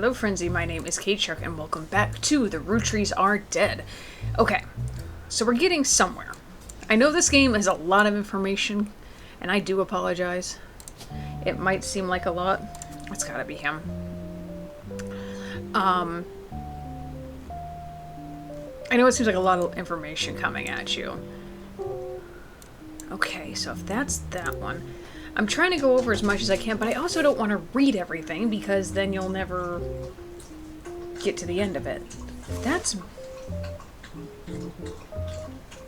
Hello Frenzy, my name is Kate Shark and welcome back to the Roottrees Are Dead. Okay, so we're getting somewhere. I know this game has a lot of information and I do apologize. It might seem like a lot. It's gotta be him. I know it seems like a lot of information coming at you. Okay, so if that's that one, I'm trying to go over as much as I can, but I also don't want to read everything because then you'll never get to the end of it. That's...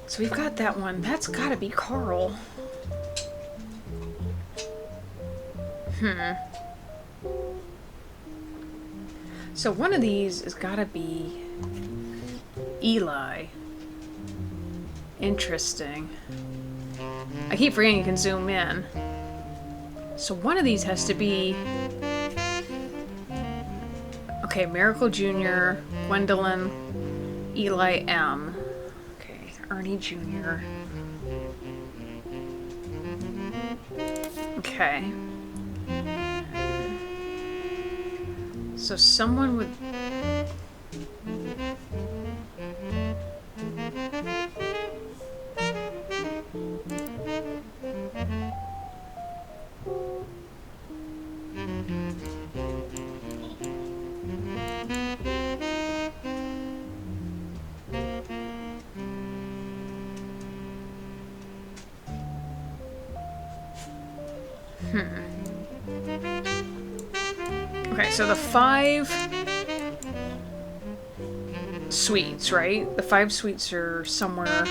So we've got that one. That's gotta be Carl. So one of these has gotta be Eli. Interesting. I keep forgetting you can zoom in. So one of these has to be... Okay, Miracle Jr., Gwendolyn, Eli M. Okay, Ernie Jr. Okay. So someone would... Okay, so the 5 suites, right? The 5 suites are somewhere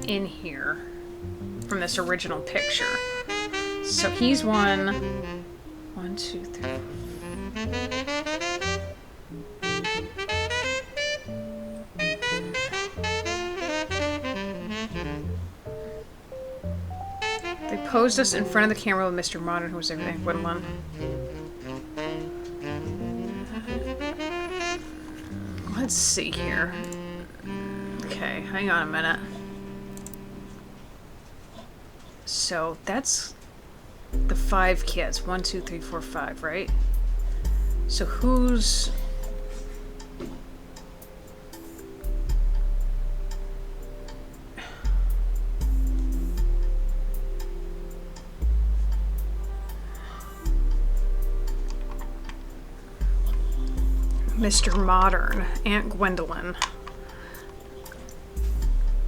in here from this original picture. So he's one, 1, 2, 3. They posed us in front of the camera with Mr. Modern, who was everything. Gwendolyn. Let's see here. Okay, hang on a minute. So that's the 5 kids. 1, 2, 3, 4, 5, right? So who's... Mr. Modern, Aunt Gwendolyn.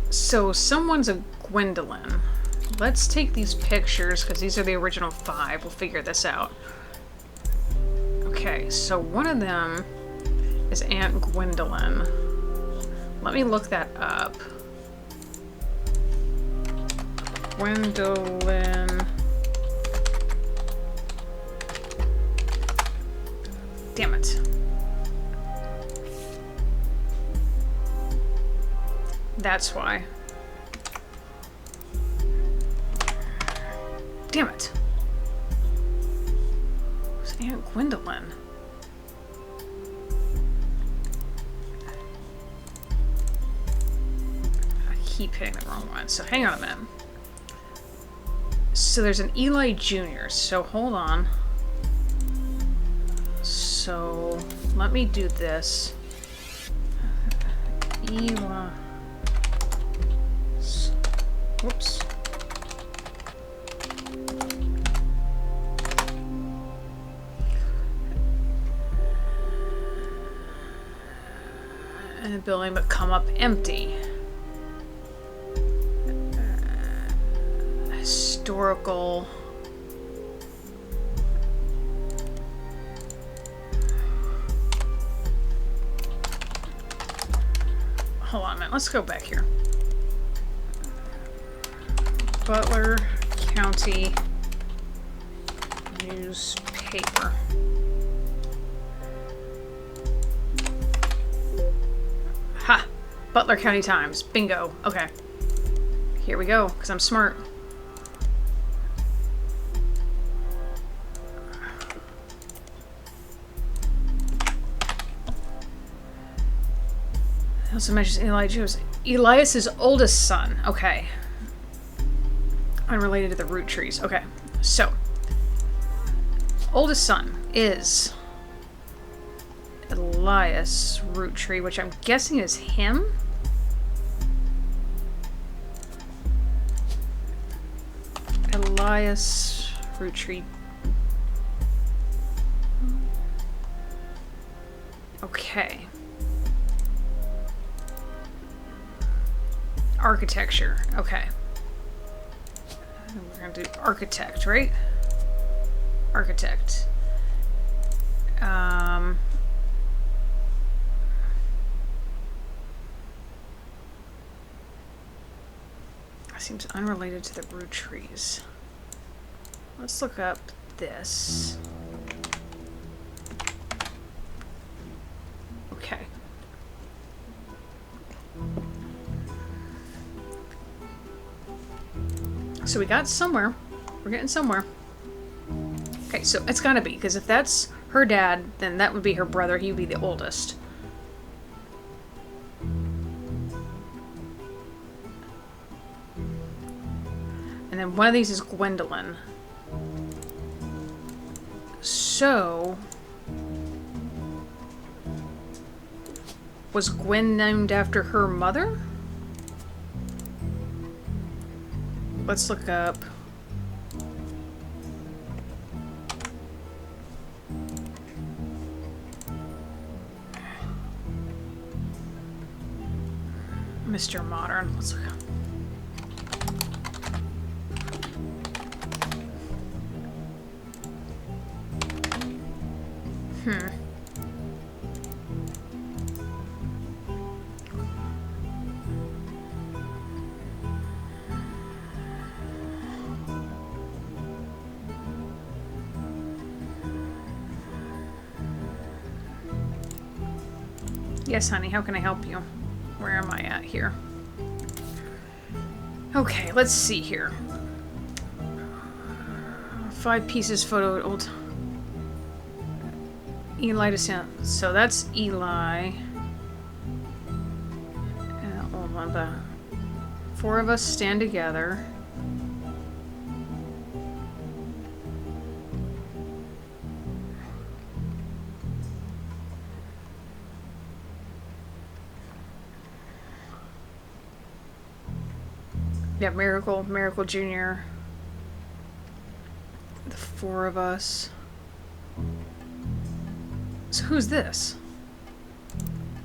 So someone's a Gwendolyn. Let's take these pictures because these are the original 5. We'll figure this out. Okay, so one of them is Aunt Gwendolyn. Let me look that up. Gwendolyn. Damn it. That's why. Damn it. Who's Aunt Gwendolyn? I keep hitting the wrong one, so hang on a minute. So there's an Eli Jr., so hold on. So let me do this. Eli... Whoops. And the building would come up empty. Historical. Hold on a minute, let's go back here. Butler County newspaper. Ha! Butler County Times. Bingo. Okay. Here we go, because I'm smart. It also mentions Eli Jones. Elias's oldest son. Okay. Unrelated to the Roottrees. Okay, so oldest son is Elias Roottree, which I'm guessing is him? Elias Roottree. Okay. Architecture. Okay. We're gonna do architect, right? Architect. Seems unrelated to the Roottrees. Let's look up this. Okay. So we got somewhere. We're getting somewhere. Okay, so it's gotta be, because if that's her dad, then that would be her brother. He would be the oldest. And then one of these is Gwendolyn. So... was Gwen named after her mother? Let's look up... Mr. Modern. Let's look up... Yes, honey, how can I help you? Where am I at here? Okay, let's see here. 5 pieces photo old... Eli to Sam. So that's Eli. And the old one, but 4 of us stand together. Yeah, Miracle Jr. The 4 of us. So who's this?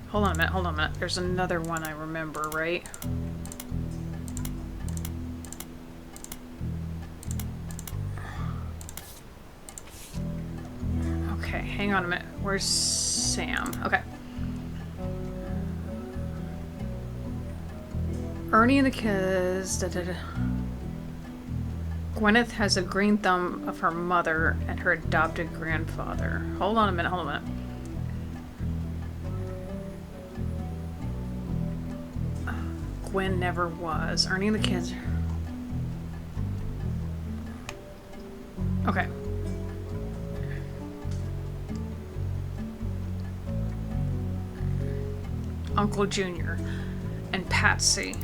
Hold on a minute. There's another one I remember, right? Okay, hang on a minute. Where's Sam? Okay. Ernie and the kids. Gwyneth has a green thumb of her mother and her adopted grandfather. Hold on a minute. Gwen never was. Ernie and the kids. Okay. Uncle Junior and Patsy.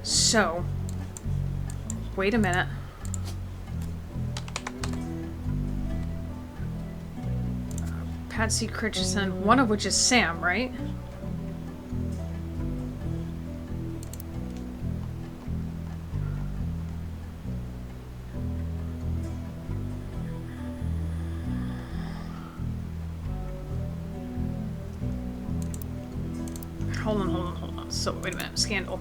So, wait a minute. Patsy Christensen, one of which is Sam, right? Hold on. So, wait a minute. Scandal.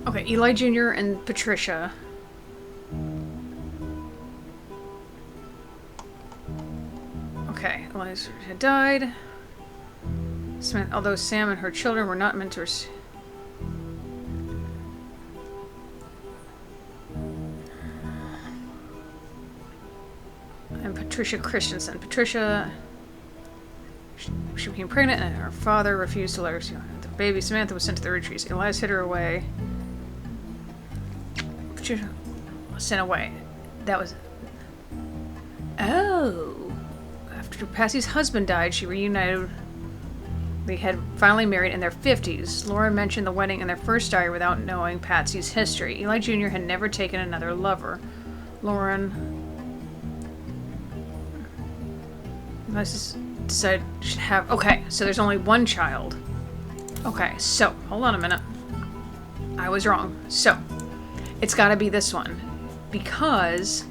Okay, Eli Jr. and Patricia. Okay, Eliza had died. Smith, although Sam and her children were not mentors. And Patricia Christensen. Patricia, she became pregnant and her father refused to let her see the baby. Samantha was sent to the Roottrees. Elias hid her away. Patricia was sent away. That was... Oh. After Patsy's husband died, she reunited. They had finally married in their 50s. Laura mentioned the wedding in their first diary without knowing Patsy's history. Eli Jr. had never taken another lover. Lauren. I just decided should have. Okay, so there's only one child. Okay, so hold on a minute. I was wrong. So it's got to be this one because.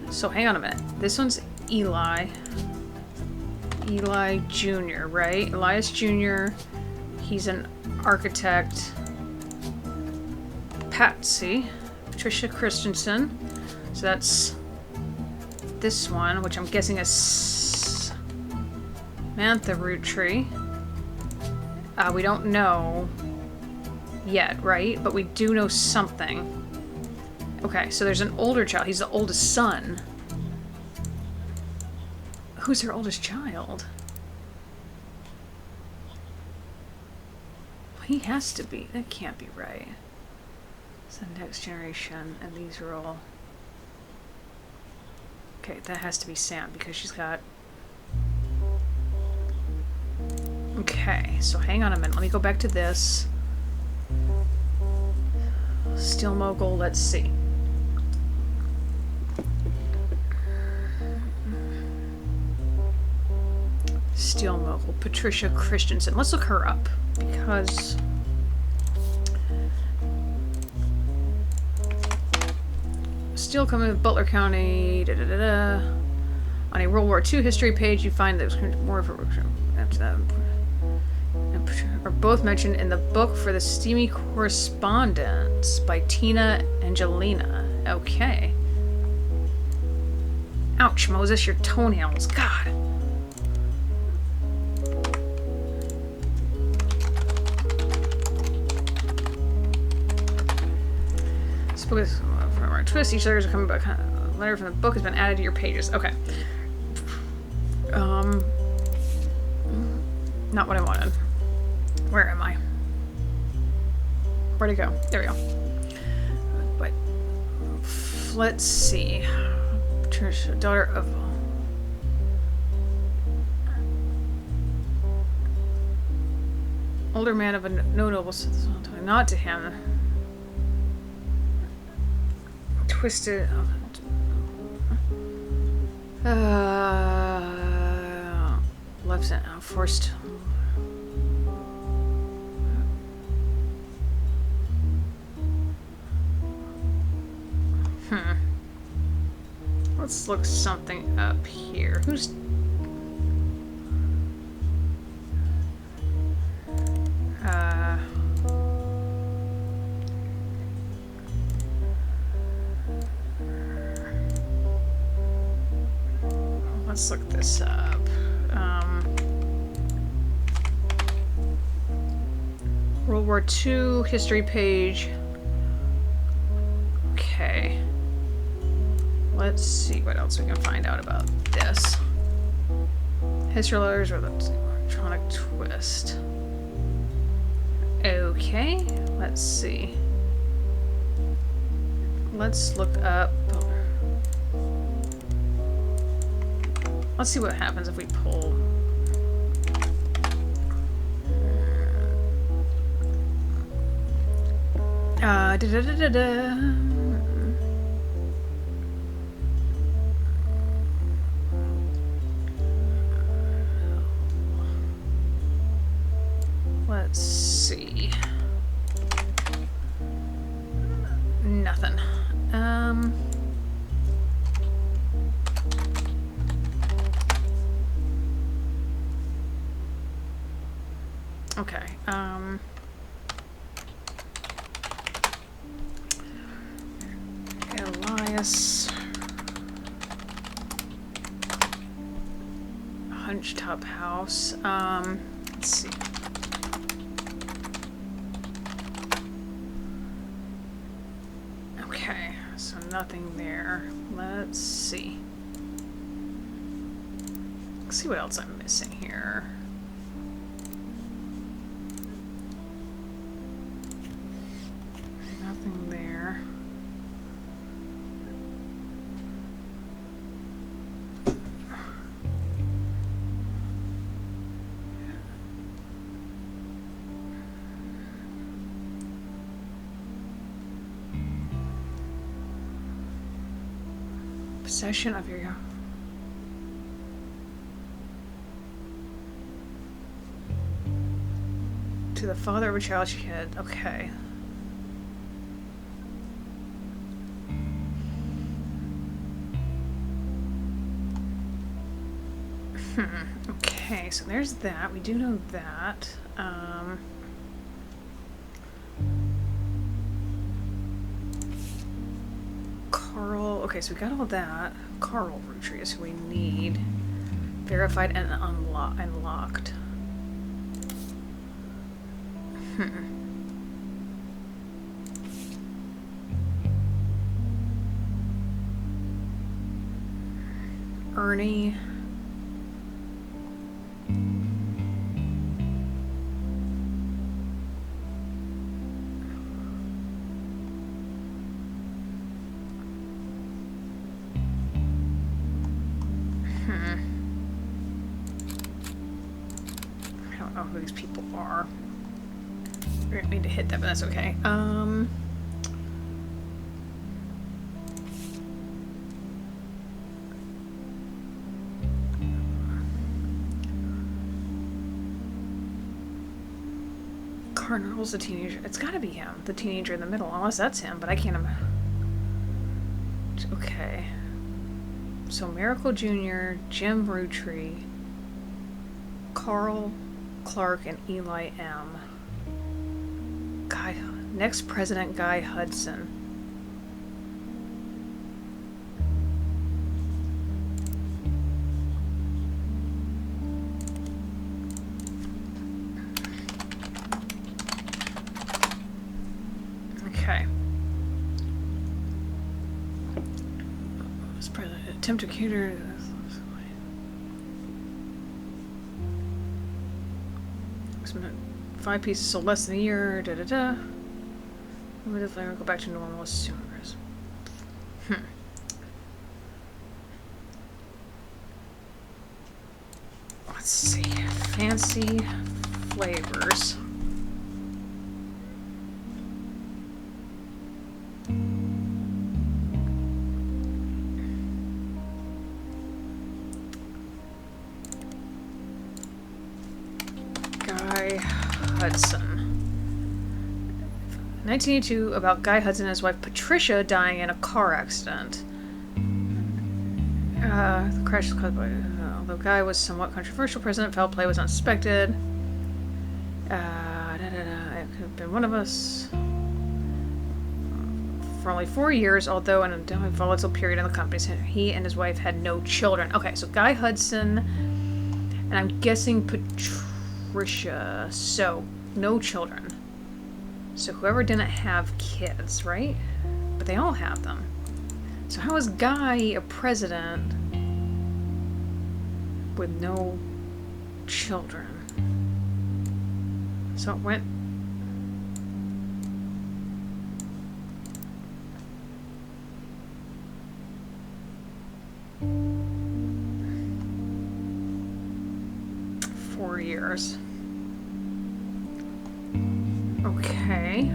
So hang on a minute. This one's Eli. Eli Jr., right? Elias Jr. He's an architect. Patsy. Patricia Christensen. So that's this one, which I'm guessing is Samantha Roottrees. We don't know yet, right? But we do know something. Okay, so there's an older child. He's the oldest son. Who's their oldest child? He has to be. That can't be right. It's the next generation, and these are all... Okay, that has to be Sam, because she's got... Okay, so hang on a minute. Let me go back to this. Steel Mogul, let's see. Steel Mogul, Patricia Christensen. Let's look her up, because... Steel coming with Butler County, On a World War II history page, you find there's more of a... After that... Are both mentioned in the book for the Steamy Correspondence by Tina Angelina. Okay. Ouch, Moses, your toenails. God. This book is from our twist. Each letter is coming back. A letter from the book has been added to your pages. Okay. Not what I wanted. Where am I? Where'd it go? There we go. But let's see. Patricia, daughter of older man of a no noble, not to him. Twisted. Left forced. Let's look something up here. Who's... Let's look this up. World War II history page. Okay. Let's see what else we can find out about this. History letters or the electronic twist. Okay, let's see. Let's look up. Let's see what happens if we pull. Let's see. Nothing. Okay. Elias. Hunched-top house. Let's see. Okay, so nothing there. Let's see. Let's see what else I'm missing here. Nothing there. Possession of your... To the father of a child she had. Okay. Okay, so there's that. We do know that. Carl. Okay, so we got all that. Carl Roottrees is who we need. Verified and unlocked. Ernie. I don't know who these people are. We're gonna need to hit that, but that's okay. Carnarvon's the teenager. It's gotta be him, the teenager in the middle, unless that's him, but I can't imagine. Okay. So Miracle Jr., Jim Rootree, Carl Clark, and Eli M. Next president, Guy Hudson. Okay. Attempt to cater. 5 pieces sold less than a year. Da da da. We'll definitely go back to normal as soon as. Let's see. Fancy flavors. Guy Hudson. 1982, about Guy Hudson and his wife Patricia dying in a car accident. The crash was caused by... although Guy was somewhat controversial, President foul play was unsuspected. It could have been one of us. For only 4 years, although in a volatile period in the company, he and his wife had no children. Okay, so Guy Hudson, and I'm guessing Patricia. So, no children. So whoever didn't have kids, right? But they all have them. So how is Guy a president with no children? So it went... years. Okay.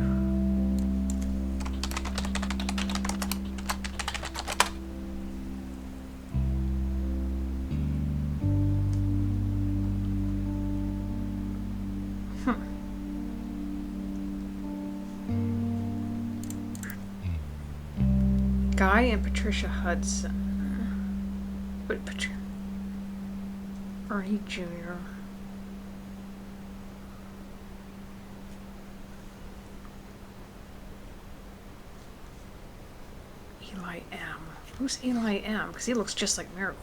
Guy and Patricia Hudson. But Ernie Jr. Eli M. Who's Eli M? Because he looks just like Miracle.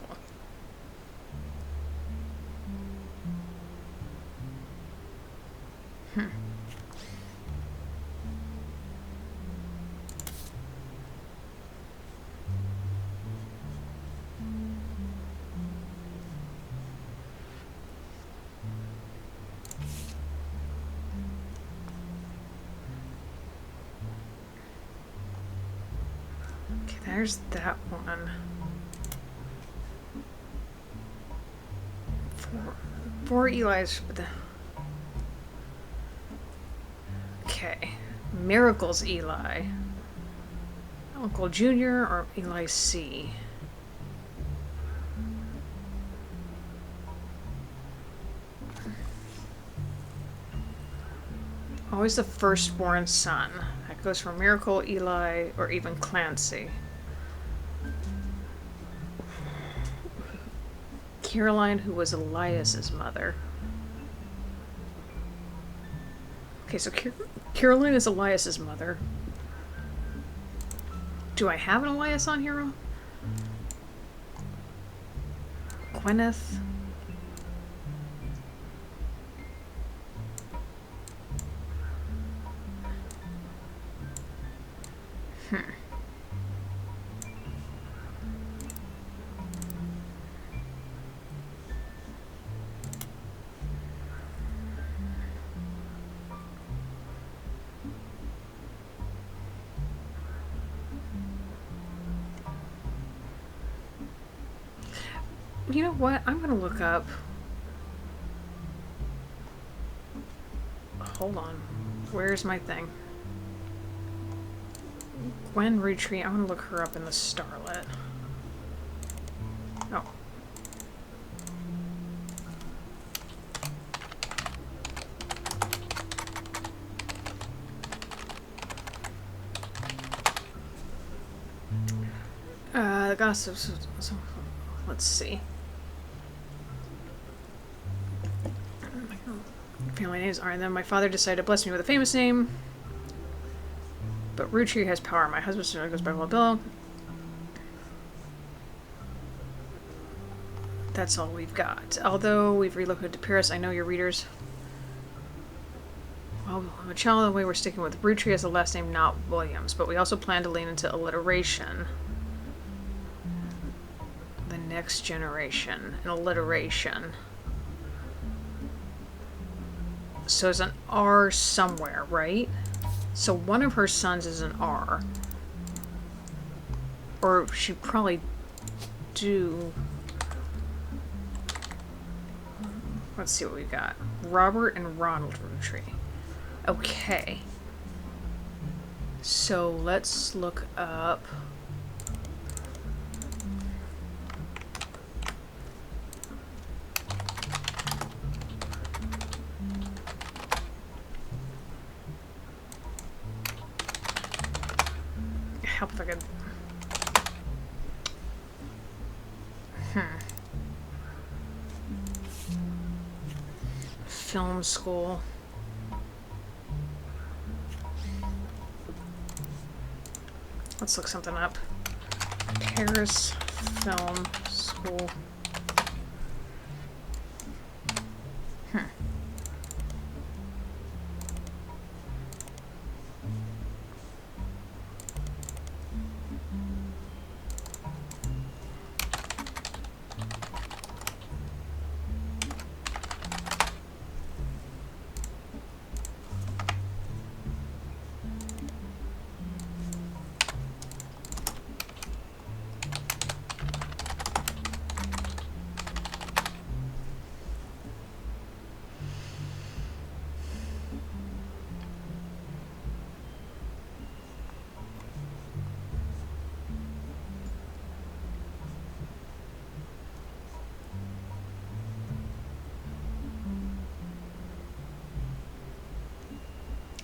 Okay, there's that one. Four Eli's. Okay. Miracle's Eli. Uncle Junior or Eli C. Always the firstborn son. That goes for Miracle, Eli, or even Clancy. Caroline, who was Elias's mother. Okay, so Caroline is Elias's mother. Do I have an Elias on here? Gwyneth. You know what? I'm gonna look up. Hold on. Where's my thing? Gwen Roottrees. I'm gonna look her up in the Starlet. Oh. The gossips. Let's see. Family names are, and then my father decided to bless me with a famous name. But Roottrees has power. My husband still goes by Bill. That's all we've got. Although we've relocated to Paris, I know your readers. Well, I'm a child of the way we're sticking with Roottrees as the last name, not Williams. But we also plan to lean into alliteration. The next generation. An alliteration. So it's an R somewhere, right? So one of her sons is an R. Or she probably do... Let's see what we got. Robert and Ronald Roottrees. Okay. So let's look up... Help if I could... Film school. Let's look something up. Paris Film School.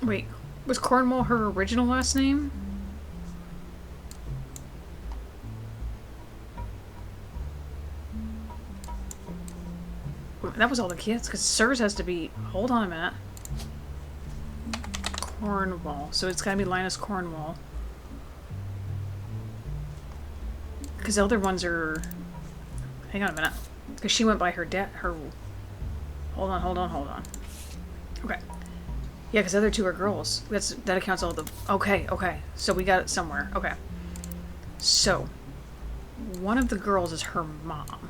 Wait, was Cornwall her original last name? That was all the kids, because Sirs has to be... Hold on a minute. Cornwall. So it's gotta be Linus Cornwall. Because the other ones are... Hang on a minute. Because she went by her dad... Her... Hold on. Okay. Yeah, because the other two are girls. That accounts all the... Okay. So we got it somewhere. Okay. So, one of the girls is her mom.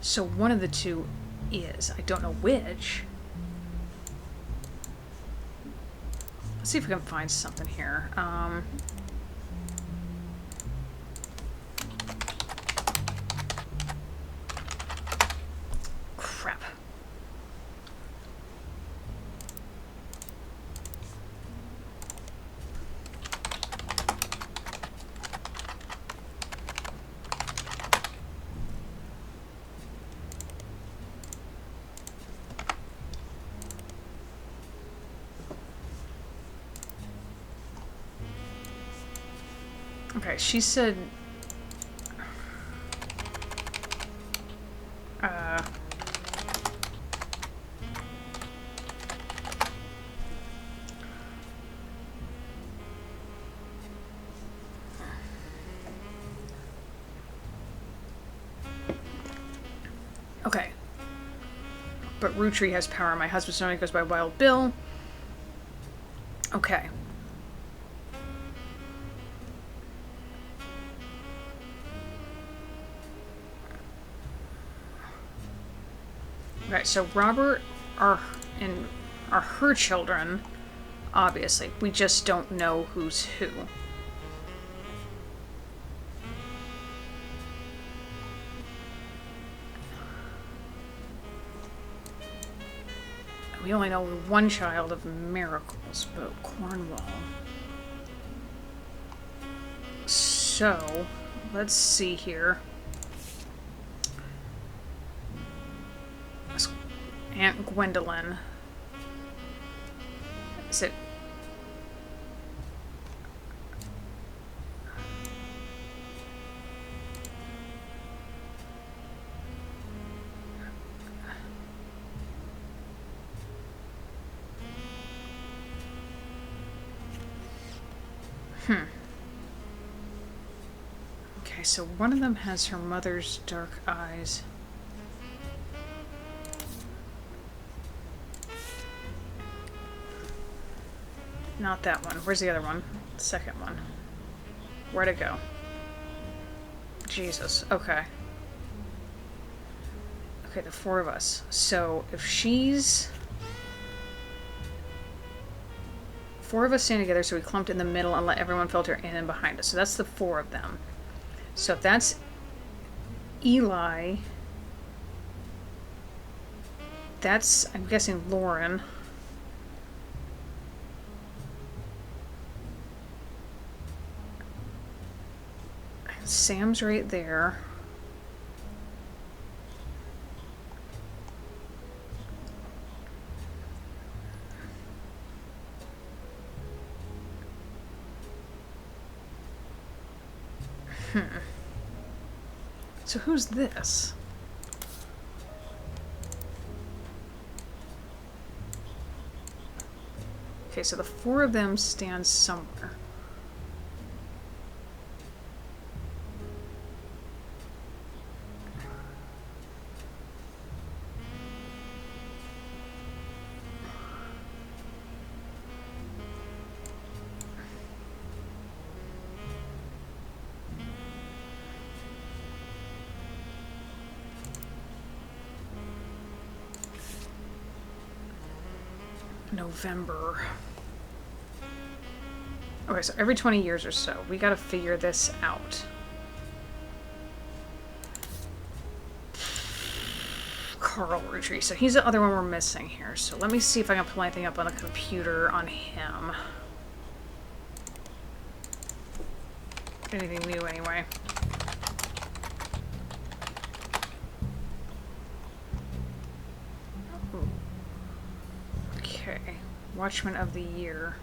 So one of the two is. I don't know which. Let's see if we can find something here. Crap. Okay, she said... Okay. But Rootree has power. My husband's only goes by Wild Bill. Okay. Okay, so Robert are her children, obviously. We just don't know who's who. We only know one child of Miracles, but Cornwall. So, let's see here. Aunt Gwendolyn. Is it... Okay, so one of them has her mother's dark eyes. Not that one. Where's the other one? The second one. Where'd it go? Jesus. Okay. Okay, the four of us. So, if she's... Four of us stand together, so we clumped in the middle and let everyone filter in and behind us. So that's the four of them. So if that's Eli, that's, I'm guessing, Lauren. Sam's right there. So who's this? Okay, so the four of them stand somewhere. November. Okay, so every 20 years or so, we gotta figure this out. Carl Roottrees. So he's the other one we're missing here. So let me see if I can pull anything up on the computer on him. Anything new anyway. Okay. Watchman of the Year.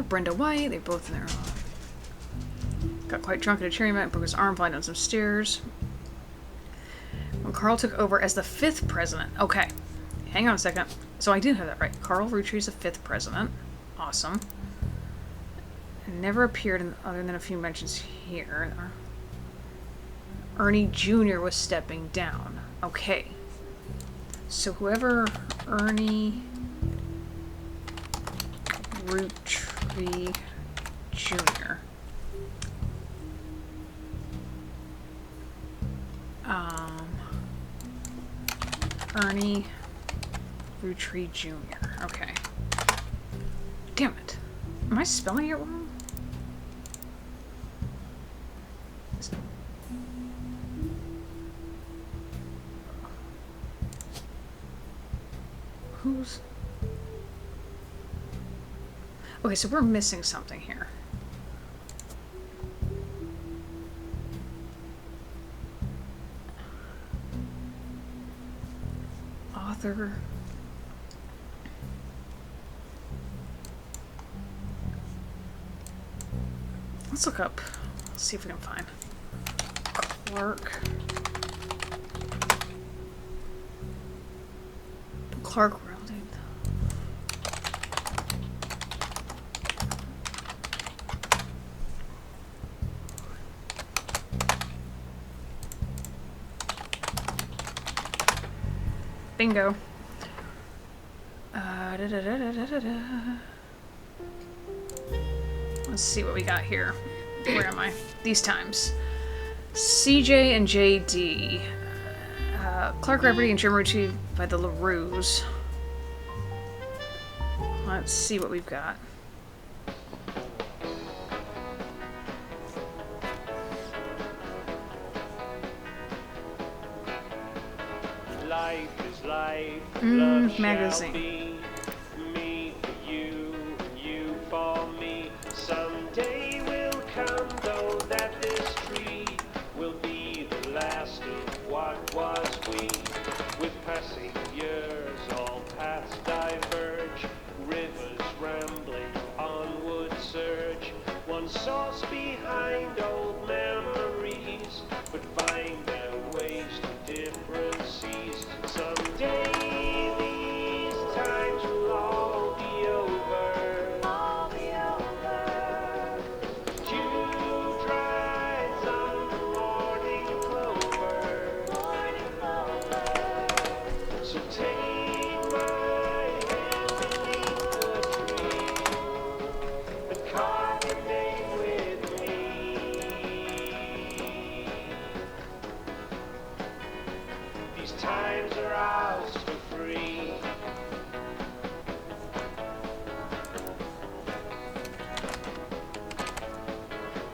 Brenda White, they both in there. Got quite drunk at a charity event, broke his arm, falling down some stairs. When Carl took over as the 5th president. Okay, hang on a second. So I did have that right. Carl Roottrees, the 5th president. Awesome. Never appeared in, other than a few mentions here. Ernie Jr. was stepping down. Okay. So whoever Ernie Roottrees Jr. Ernie Roottrees Jr. Okay. Damn it. Am I spelling it wrong? Okay, so we're missing something here. Author. Let's look up. Let's see if we can find Clark Welding. Bingo. Let's see what we got here. Where am I? These times. CJ and JD. Clark Rafferty and Jim Ritchie by the LaRues. Let's see what we've got. Life is life. Love magazine. Shall be me for you, and you for me. Someday will come, though, that this tree will be the last of what was we. With passing years, all paths diverge. Rivers rambling, onward surge. One source behind old memories, but find their ways to different seas. Someday these times will all be over. All be over. Dew dries on the morning clover. Morning clover. So take my hand beneath the tree and carve your name with me. These times are ours for free.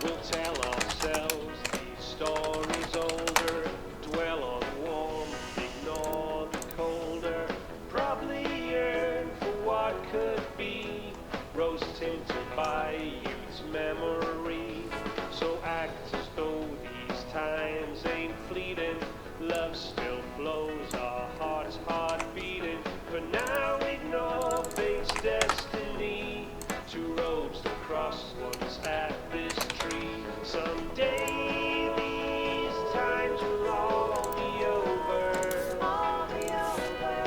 We'll tell ourselves these stories older, dwell on warmth, ignore the colder, probably yearn for what could be, rose tinted by youth's memory. So act as though these times ain't fleeting, love still flows, our hearts heart beating. For now ignore fate's destiny, two roads to cross, one's at this tree. Someday these times will all be over. All be over.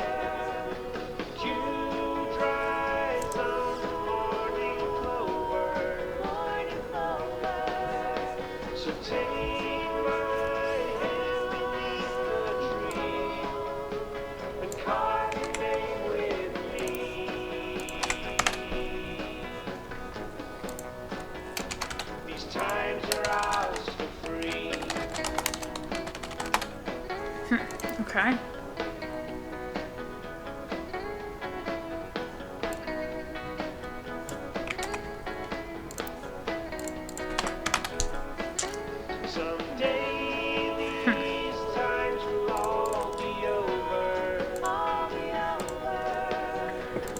Dew dries on the morning clover. Morning clover. So take my hand beneath the tree and carve your name with me. These times are ours for free. Okay. Someday these times will all be over. All be over.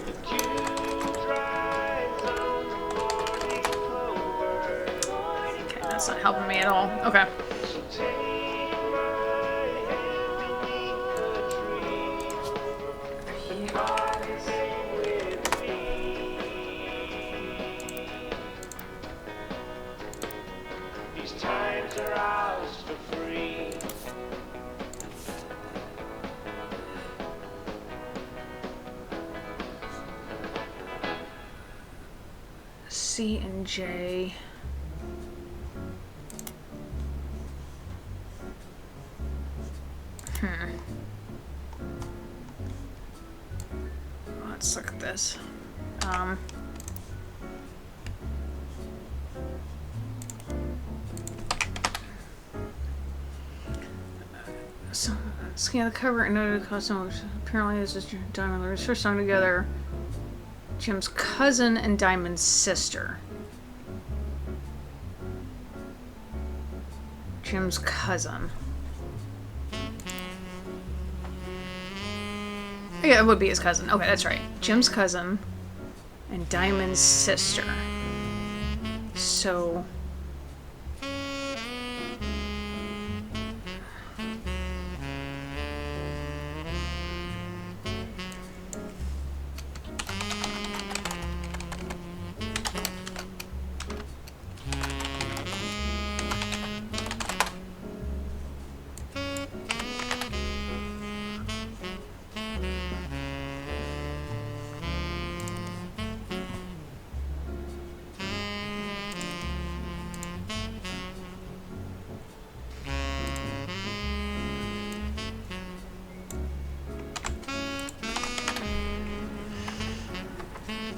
The dew dries on the morning clover. Okay, that's not helping me at all. Okay. So take my hand beneath the tree and carve your name with me. These times are ours for free. C and J. Let's look at this. So, scan the cover and noted the costume, which apparently is just Diamond Lover's first song together. Jim's cousin and Diamond's sister. Jim's cousin. Yeah, it would be his cousin. Okay, that's right. Jim's cousin and Diamond's sister. So...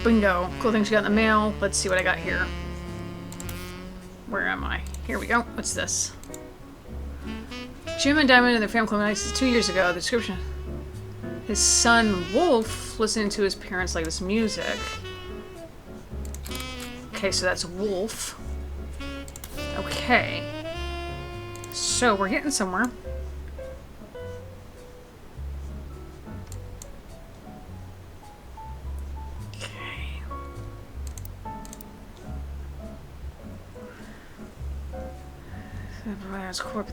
Bingo. Cool things you got in the mail. Let's see what I got here. Where am I? Here we go. What's this? Jim and Diamond and their family climaxes 2 years ago. The description. His son, Wolf, listening to his parents like this music. Okay, so that's Wolf. Okay. So, we're getting somewhere.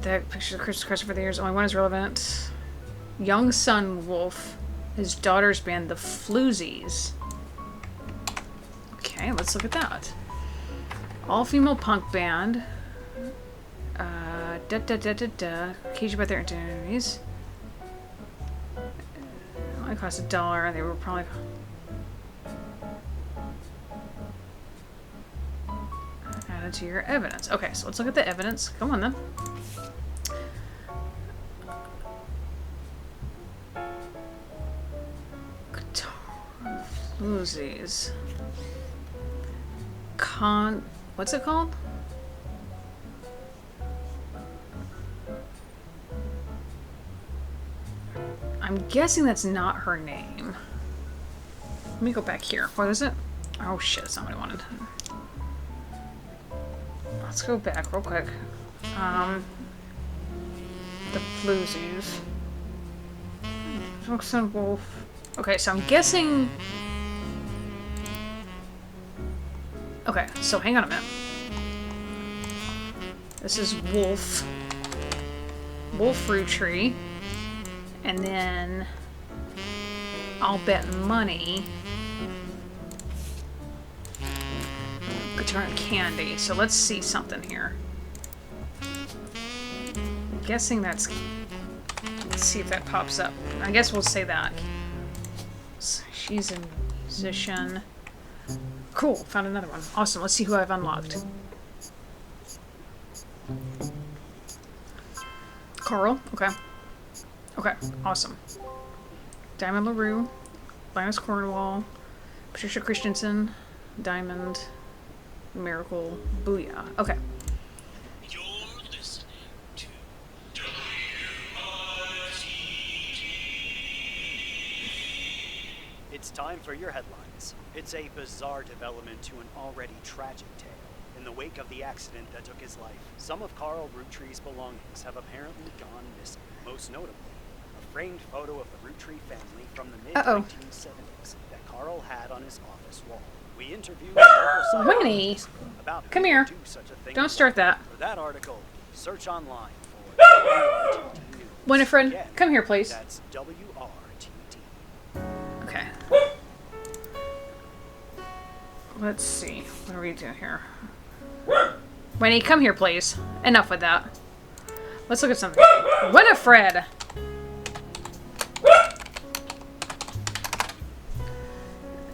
That pictures of Christmas cards over the years. Only one is relevant. Young son Wolf. His daughter's band, the Floozies. Okay, let's look at that. All-female punk band. Caged about their identities. Only cost $1. They were probably... added to your evidence. Okay, so let's look at the evidence. Come on then. Floozies. What's it called? I'm guessing that's not her name. Let me go back here. What is it? Oh shit, that's not what I wanted. Let's go back real quick. The Floozies. Jackson Wolf. Okay, so I'm guessing... Okay, so hang on a minute. This is Wolf. Wolf Roottrees. And then... I'll bet money. Guitar and Candy. So let's see something here. I'm guessing that's... Let's see if that pops up. I guess we'll say that. She's a musician. Cool, found another one. Awesome, let's see who I've unlocked. Carl, okay. Okay, awesome. Diamond LaRue, Linus Cornwall, Patricia Christensen, Diamond, Miracle, Booyah. Okay. You're listening to WRTD. It's time for your headlines. It's a bizarre development to an already tragic tale. In the wake of the accident that took his life, some of Carl Roottrees' belongings have apparently gone missing. Most notably, a framed photo of the Roottrees family from the mid-1970s that Carl had on his office wall. We interviewed local Winnie, about come here. do such a thing. Don't start that. For that article, search online for WRTD News. Winifred, Again, come here, please. That's WRTD. Okay. Let's see. What are we doing here? Winnie, come here, please. Enough with that. Let's look at something. Winifred!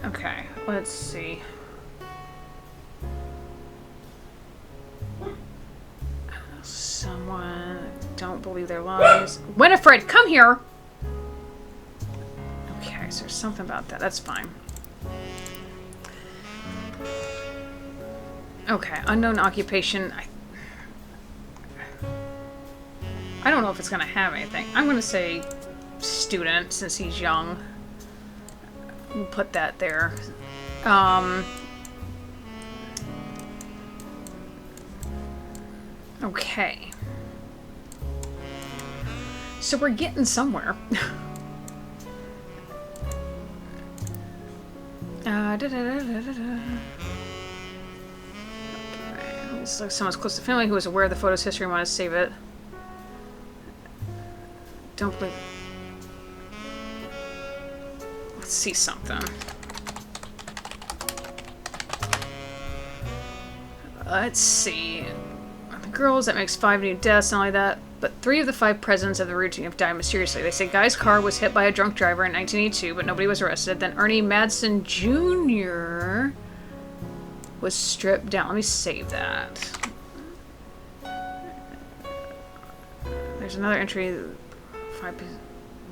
Okay, let's see. Someone... Don't believe their lies. Winifred, come here! Okay, so there's something about that. That's fine. Okay, unknown occupation. I don't know if it's gonna have anything. I'm gonna say student, since he's young. We'll put that there. Okay. So we're getting somewhere. It's like someone's close to family who is aware of the photo's history and want to save it. Don't believe. Let's see something. Let's see. The girls, that makes 5 new deaths, not only that, but 3 of the 5 presidents of the routine have died mysteriously. They say Guy's car was hit by a drunk driver in 1982, but nobody was arrested. Then Ernie Madsen Jr. was stripped down. Let me save that. There's another entry. 5 pieces.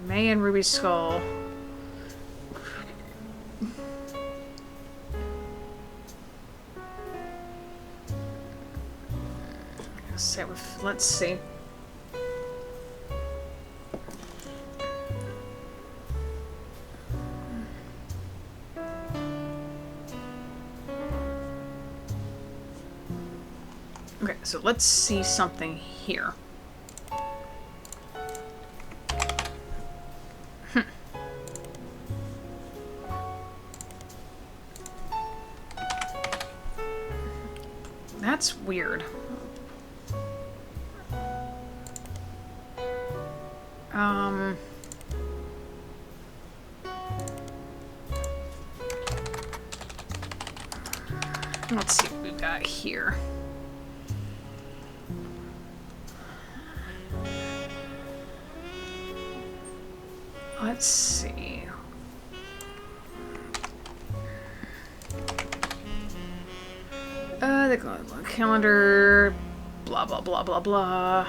May and Ruby's skull. Let's see. Okay, so let's see something here. That's weird. Let's see what we've got here. Let's see. The calendar, blah, blah, blah, blah, blah.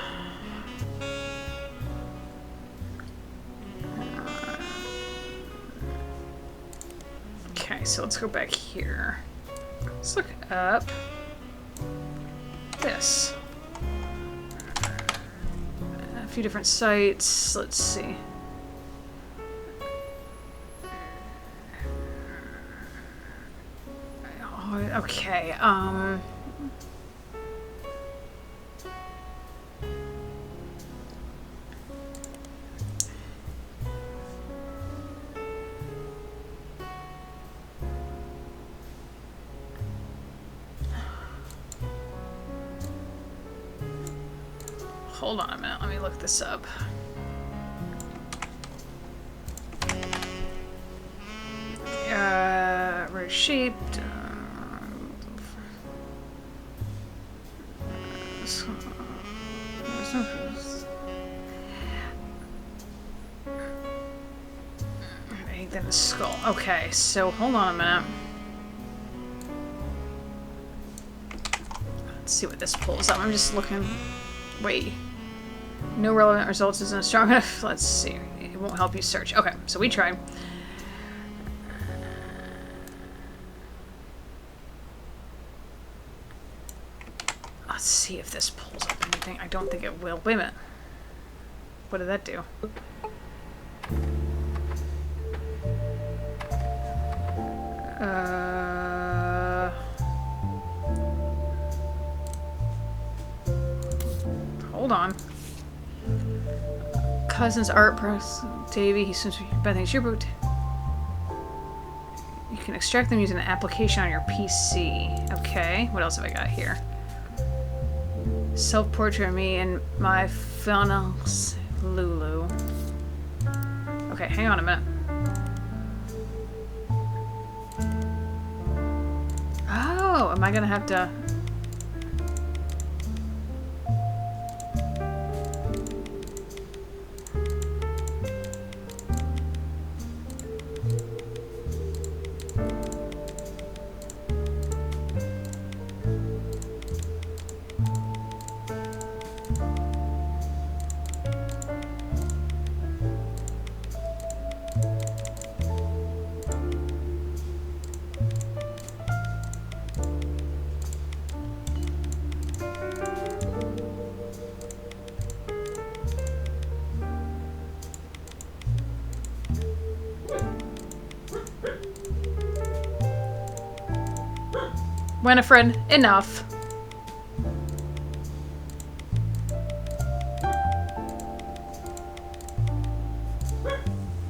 Okay, so let's go back here. Let's look up this. A few different sites. Let's see. Oh, okay, hold on a minute, let me look this up. Very shaped. Then the skull. Okay, so hold on a minute. Let's see what this pulls up. I'm just looking. Wait. No relevant results isn't strong enough. Let's see. It won't help you search. Okay, so we tried. Let's see if this pulls up anything. I don't think it will. Wait a minute. What did that do? Hold on. Cousin's art press. Davey, he seems to be bad things. You can extract them using an application on your PC. Okay, what else have I got here? Self-portrait of me and my funnels Lulu. Okay, hang on a minute. Oh, am I gonna have to... Winifred, enough.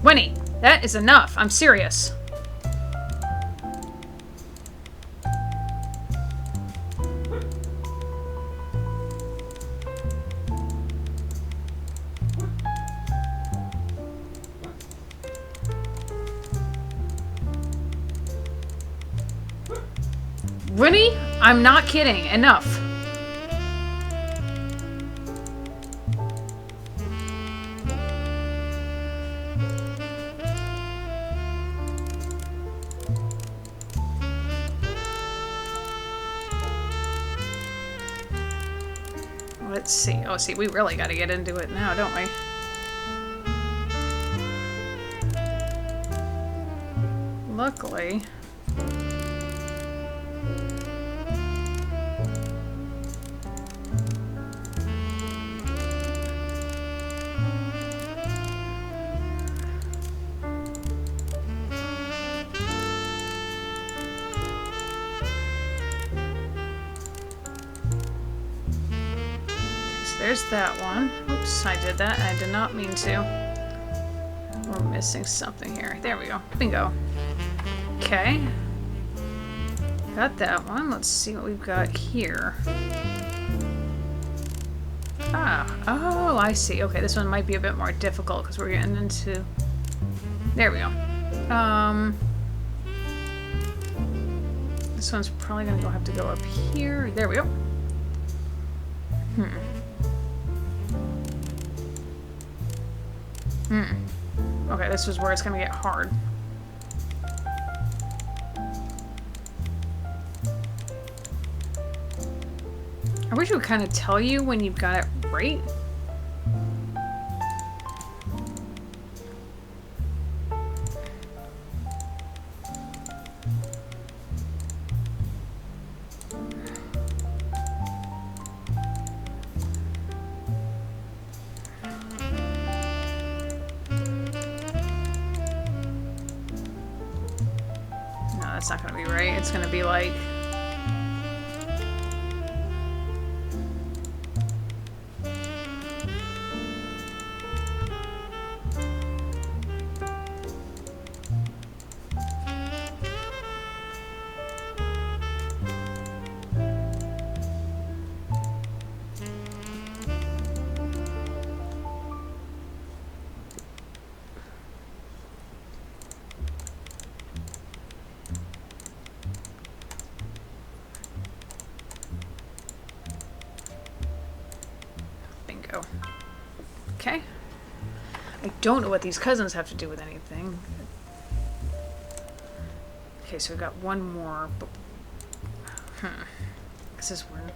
Winnie, that is enough. I'm serious. Really? I'm not kidding. Enough. Let's see. Oh, see, we really got to get into it now, don't we? Luckily. There's that one. Oops, I did that. I did not mean to. We're missing something here. There we go. Bingo. Okay. Got that one. Let's see what we've got here. Ah. Oh, I see. Okay, this one might be a bit more difficult because we're getting into... There we go. This one's probably going to have to go up here. There we go. Okay, this is where it's gonna get hard. I wish it would kind of tell you when you've got it right. That's not gonna be right. It's gonna be like... Bingo. Okay. I don't know what these cousins have to do with anything. Okay, so we've got one more. But... This is weird.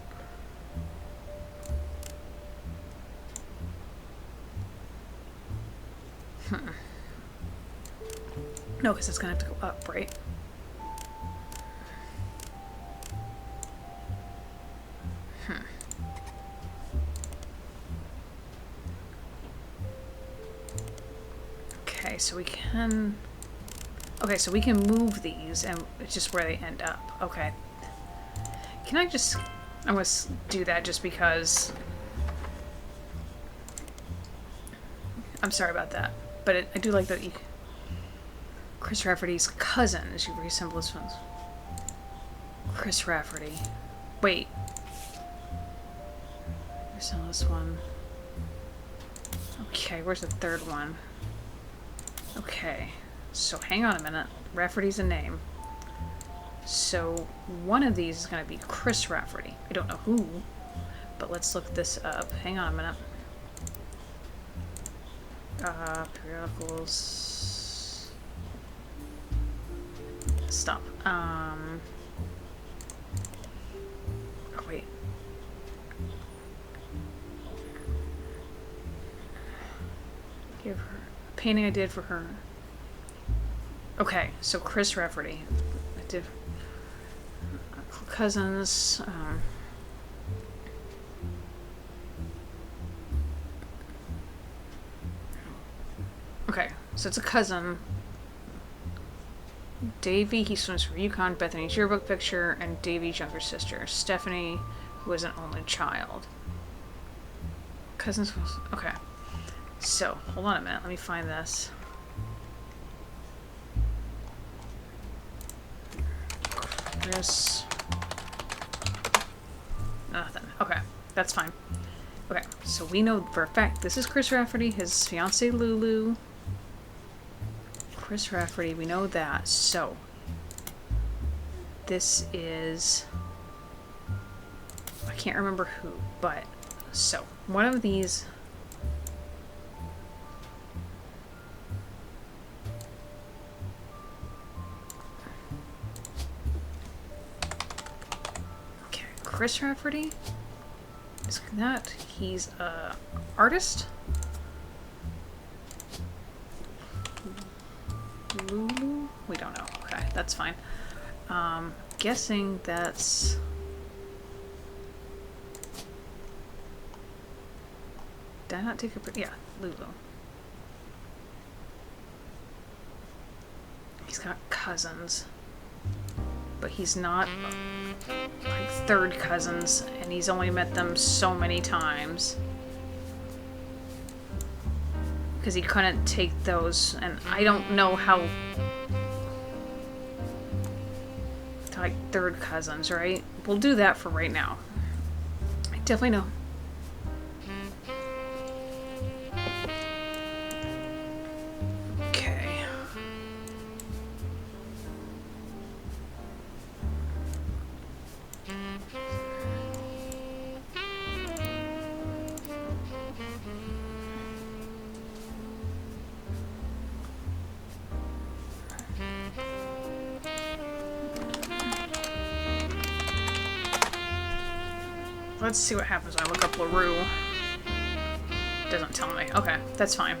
No, because it's gonna have to go up, right? Okay, so we can... Okay, so we can move these, and it's just where they end up. Okay. Can I just... I'm gonna do that just because... I'm sorry about that. But I do like that you... Chris Rafferty's cousin is your resemblance ones. Chris Rafferty. Wait. Resemblance one. Okay, where's the third one? Okay, so hang on a minute. Rafferty's a name. So one of these is going to be Chris Rafferty. I don't know who, but let's look this up. Hang on a minute. Periodicals. Stop. Oh, wait. Give her a painting I did for her. Okay, so Chris Rafferty. I did cousins. Okay, so it's a cousin. Davy, he swims for Yukon. Bethany's yearbook picture, and Davy's younger sister, Stephanie, who is an only child. Cousins. Okay. So, hold on a minute. Let me find this. Chris. Nothing. Okay. That's fine. Okay. So we know for a fact this is Chris Rafferty, his fiancée Lulu. Chris Rafferty, we know that. So. this is... I can't remember who, but... So, one of these... Okay, Chris Rafferty? Is that... He's a artist? Lulu? We don't know. Okay, that's fine. Guessing that's... Did I not take a... Yeah, Lulu. He's got cousins. But he's not like third cousins, and he's only met them so many times. Because he couldn't take those, and I don't know how... Like third cousins, right? We'll do that for right now. I definitely know. Okay. Let's see what happens when I look up LaRue. Doesn't tell me. Okay, that's fine.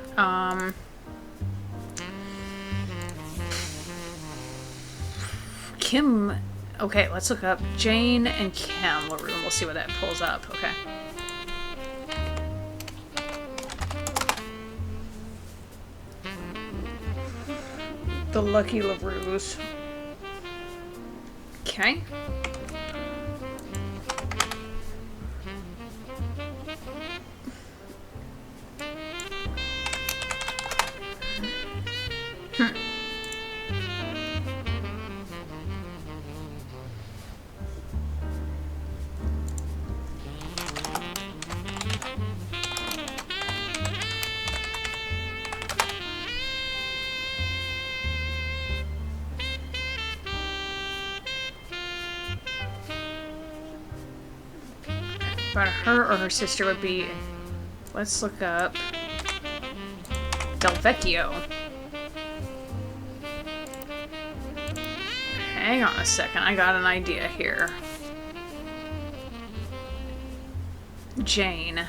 Kim. Okay, let's look up Jane and Kim LaRue, and we'll see what that pulls up. Okay. The lucky LaRues. Okay. But her or her sister would be... Let's look up... Del Vecchio. Hang on a second, I got an idea here. Jane.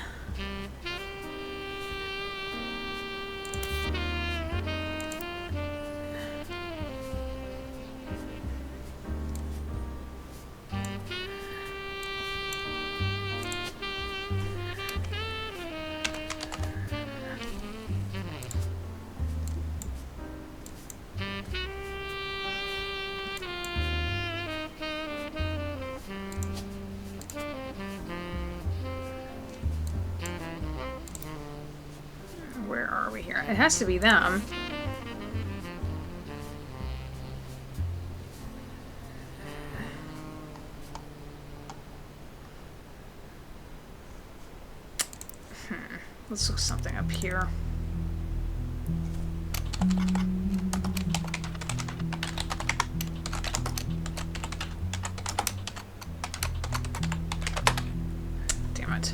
Where are we here? It has to be them. Let's look something up here. Damn it.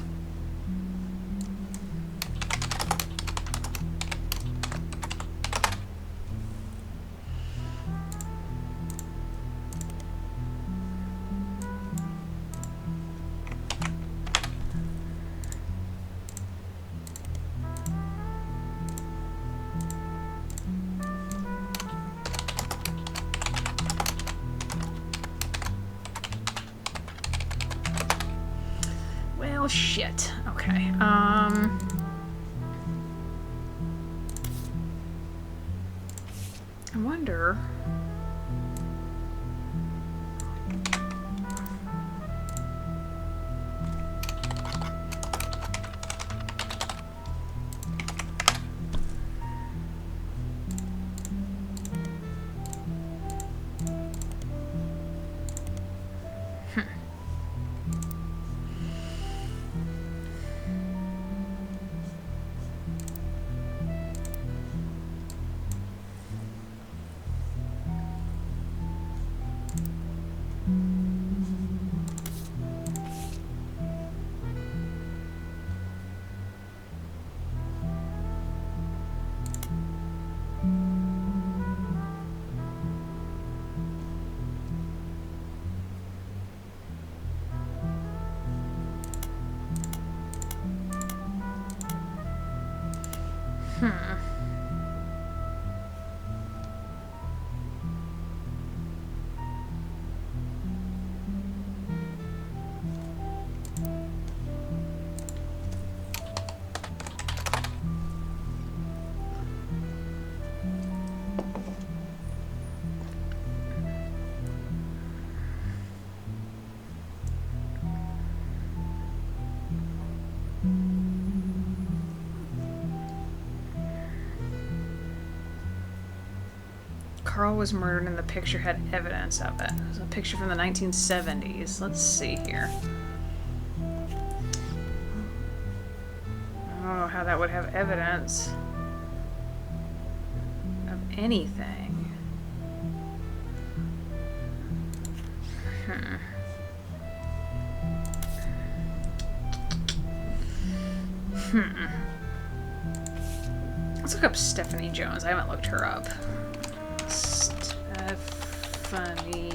Well, shit. Okay. I wonder... Carl was murdered and the picture had evidence of it. It was a picture from the 1970s. Let's see here. I don't know how that would have evidence of anything. Let's look up Stephanie Jones. I haven't looked her up. Stephanie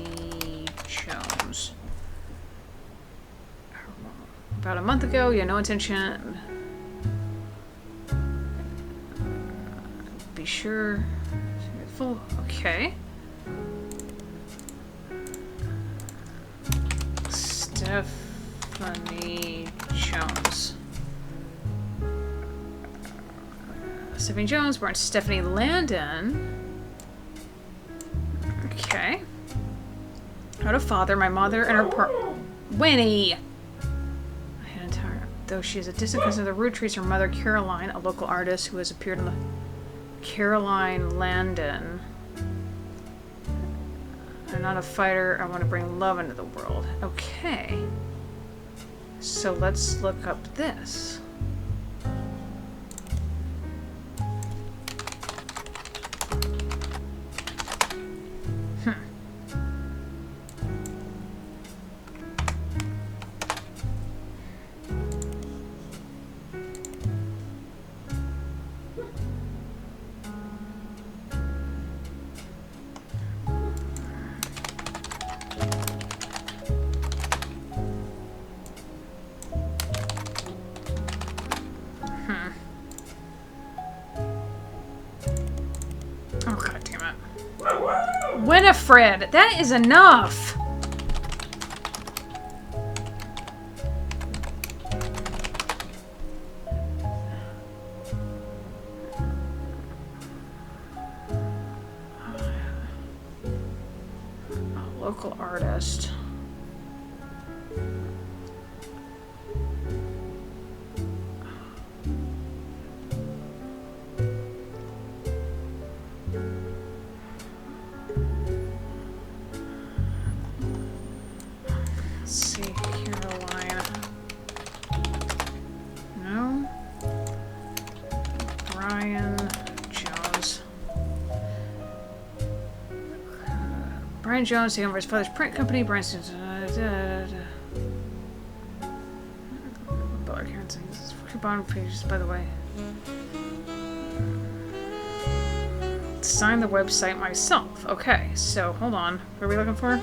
Jones. About a month ago, yeah, no intention. Be sure. Full. Okay. Stephanie Jones. Stephanie Jones, born Stephanie Landon. Okay. Had a father, my mother, and her Winnie! I had entire. Though she is a distant cousin of the Roottrees, her mother, Caroline, a local artist who has appeared in the. Caroline Landon. I'm not a fighter. I want to bring love into the world. Okay. So let's look up this. Winifred, that is enough. A local artist. Brian Jones taking over his father's print company. Brian's coupon pages, by the way. Sign the website myself. Okay, so hold on. What are we looking for?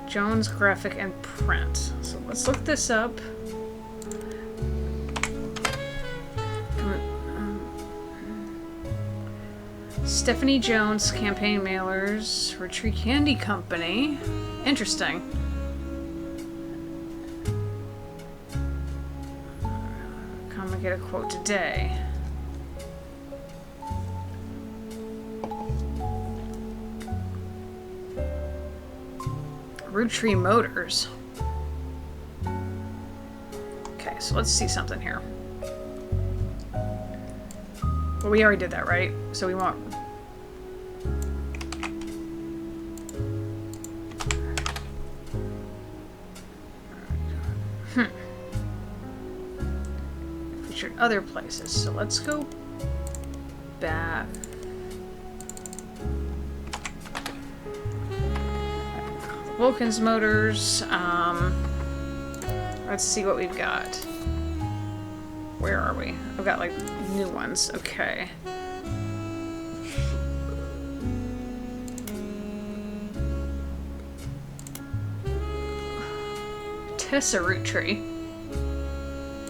Jones Graphic and Print. So let's look this up. Stephanie Jones campaign mailers, Roottrees Candy Company. Interesting. Come and get a quote today. Roottrees Motors. Okay, so let's see something here. Well, we already did that, right? So we want... Featured other places. So let's go back. Wilkins Motors. Let's see what we've got. Where are we? I've got like new ones. Okay. Tessa Roottree.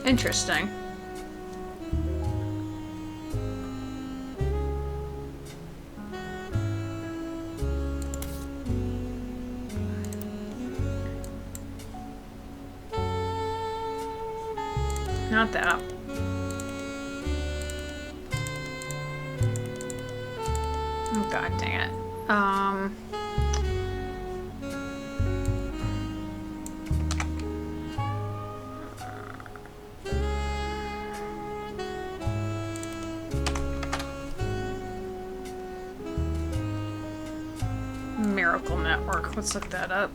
Interesting. Not that. Oh, God dang it. network. Let's look that up.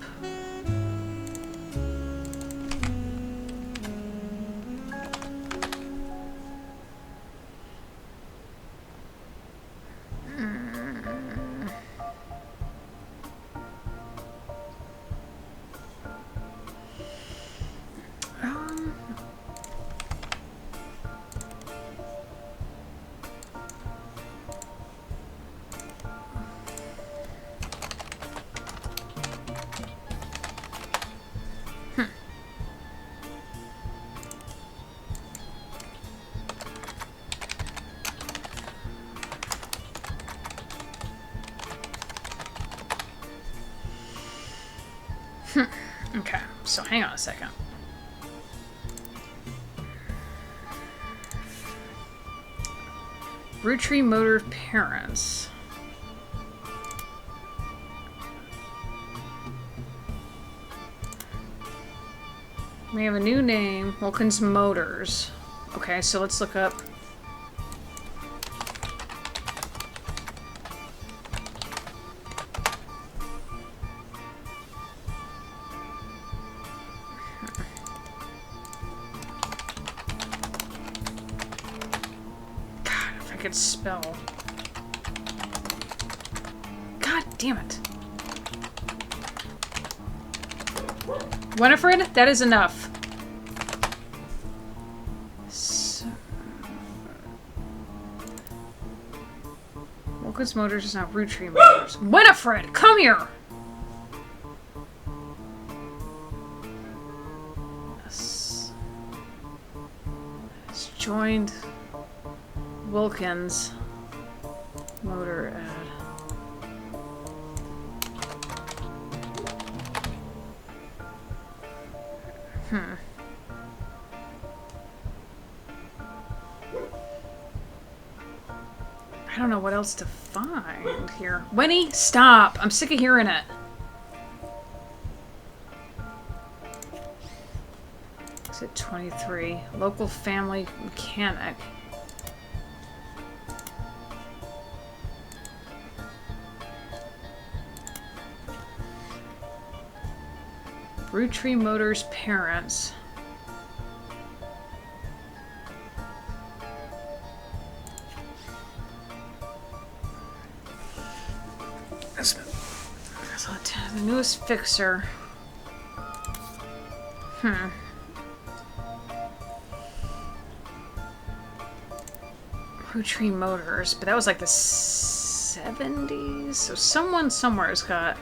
Okay, so hang on a second. Roottrees Motor parents. We have a new name, Wilkins Motors. Okay, so let's look up. God, if I could spell. God damn it. Winifred, that is enough. Wilkins Motors is not Roottrees Motors. Winifred, come here! Yes. It's joined Wilkins Motor ad. I don't know what else to find here. Winnie, stop! I'm sick of hearing it. Exit 23. Local family mechanic. Roottrees Motors parents. The newest fixer. Roottrees Motors, but that was like the 70s. So someone somewhere's got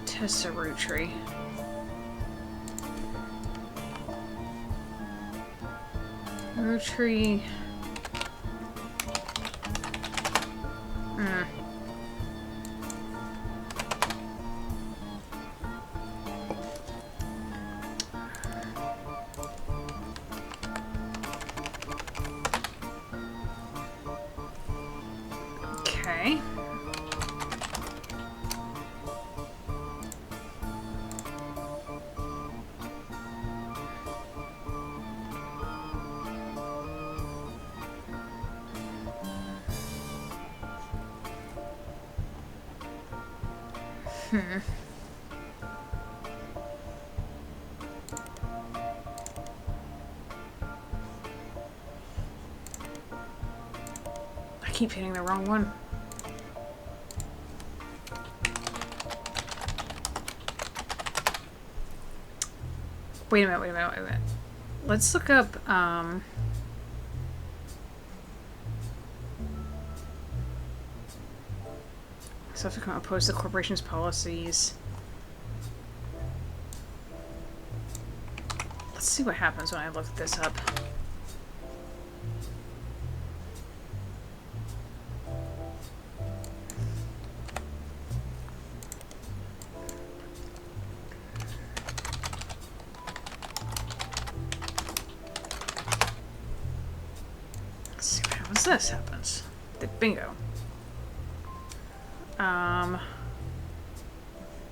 Tessa Roottrees. Roottrees. Okay. I keep hitting the wrong one. Wait a minute. Let's look up, so I have to come oppose the corporation's policies. Let's see what happens when I look this up. Let's see what happens. This happens. The bingo.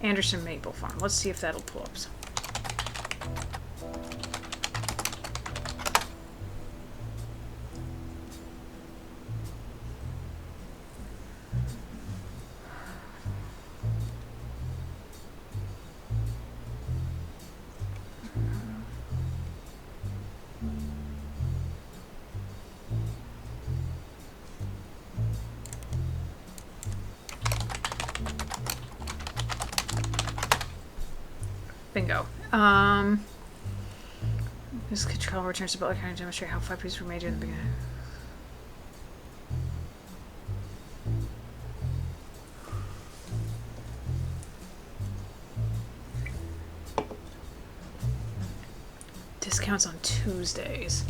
Anderson Maple Farm. Let's see if that'll pull up. Bingo. This control returns to Butler County to demonstrate how 5 pieces were made in the beginning. Discounts on Tuesdays.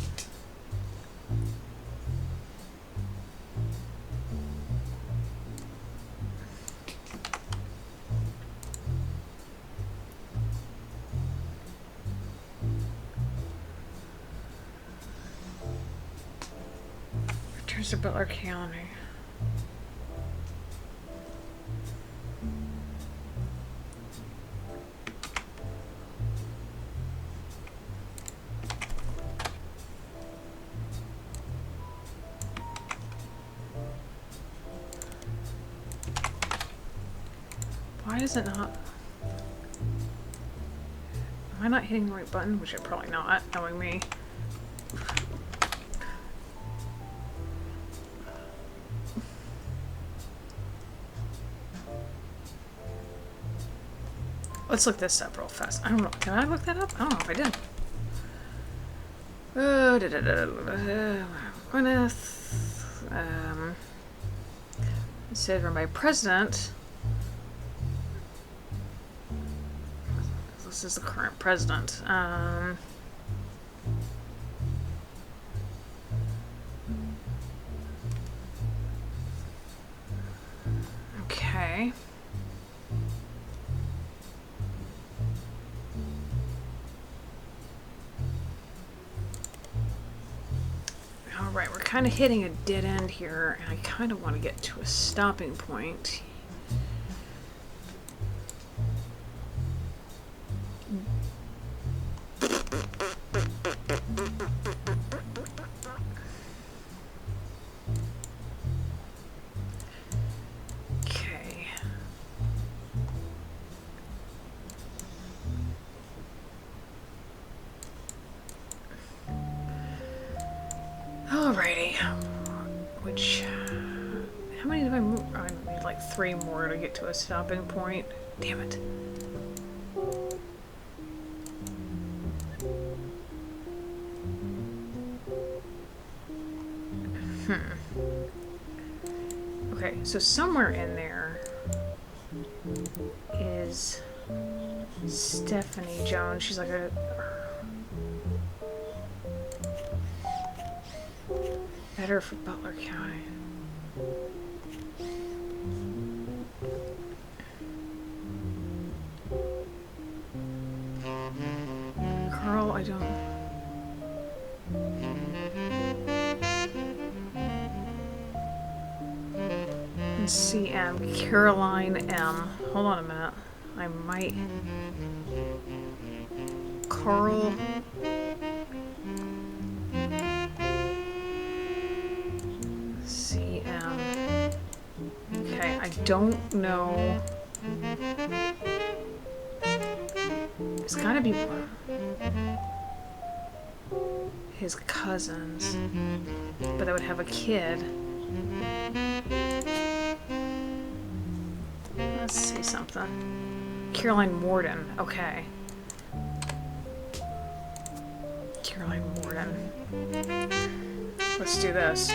Returns to Butler County. Why is it not? Am I not hitting the right button? Which I'm probably not, knowing me. Let's look this up real fast. I don't know. Did I look that up? I don't know if I did. Gwyneth. It said run by president. This is the current president. Okay. Alright, we're kind of hitting a dead end here, and I kind of want to get to a stopping point. Okay. Alrighty. Which, how many did I move? I need like 3 more to get to a stopping point. Damn it. Okay, so somewhere in there is Stephanie Jones. She's like a better for Butler County. Carl, I don't. And CM, Caroline M. Hold on a minute. I might. Carl. CM. Okay, I don't know. It's gotta be his cousins, but I would have a kid. Let's see something. Caroline Morden. Okay. Caroline Morden. Let's do this.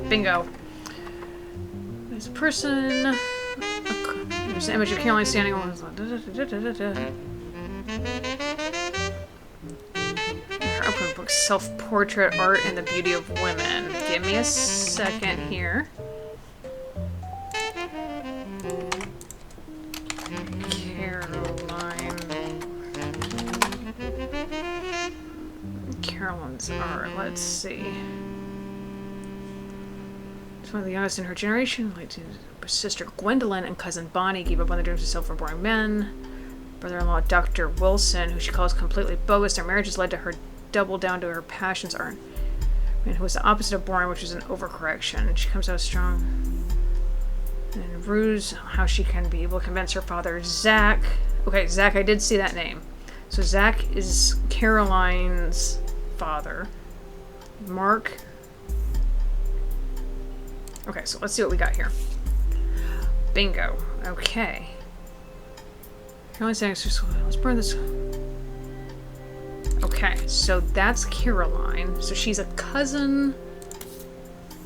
Bingo. There's a person. There's an image of Caroline standing on. Her upcoming book, Self-Portrait Art and the Beauty of Women. Give me a second here. Caroline's art. Let's see. She's one of the youngest in her generation. Like sister Gwendolyn and cousin Bonnie gave up on their dreams of self-reborn men. Brother-in-law Dr. Wilson, who she calls completely bogus. Their marriage has led to her double down to her passions art. Man who was the opposite of boring, which is an overcorrection. She comes out strong. And ruse how she can be able to convince her father, Zach. Okay, Zach, I did see that name. So Zach is Caroline's father. Mark. Okay, so let's see what we got here. Bingo. Okay. Let's burn this. Okay, so that's Caroline. So she's a cousin,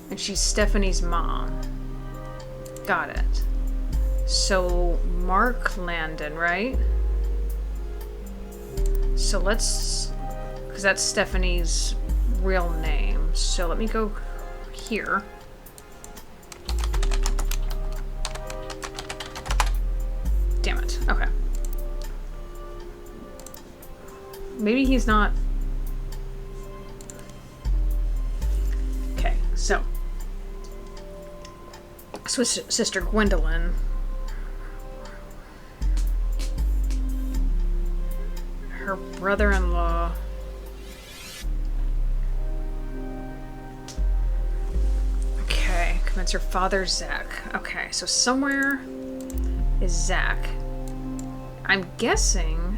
and she's Stephanie's mom. Got it. So Mark Landon, right? So let's, because that's Stephanie's real name. So let me go here. Damn it. Okay. Maybe he's not. Okay, so Swiss sister Gwendolyn. Her brother-in-law. Okay, commits her father, Zach. Okay, so somewhere is Zach. I'm guessing.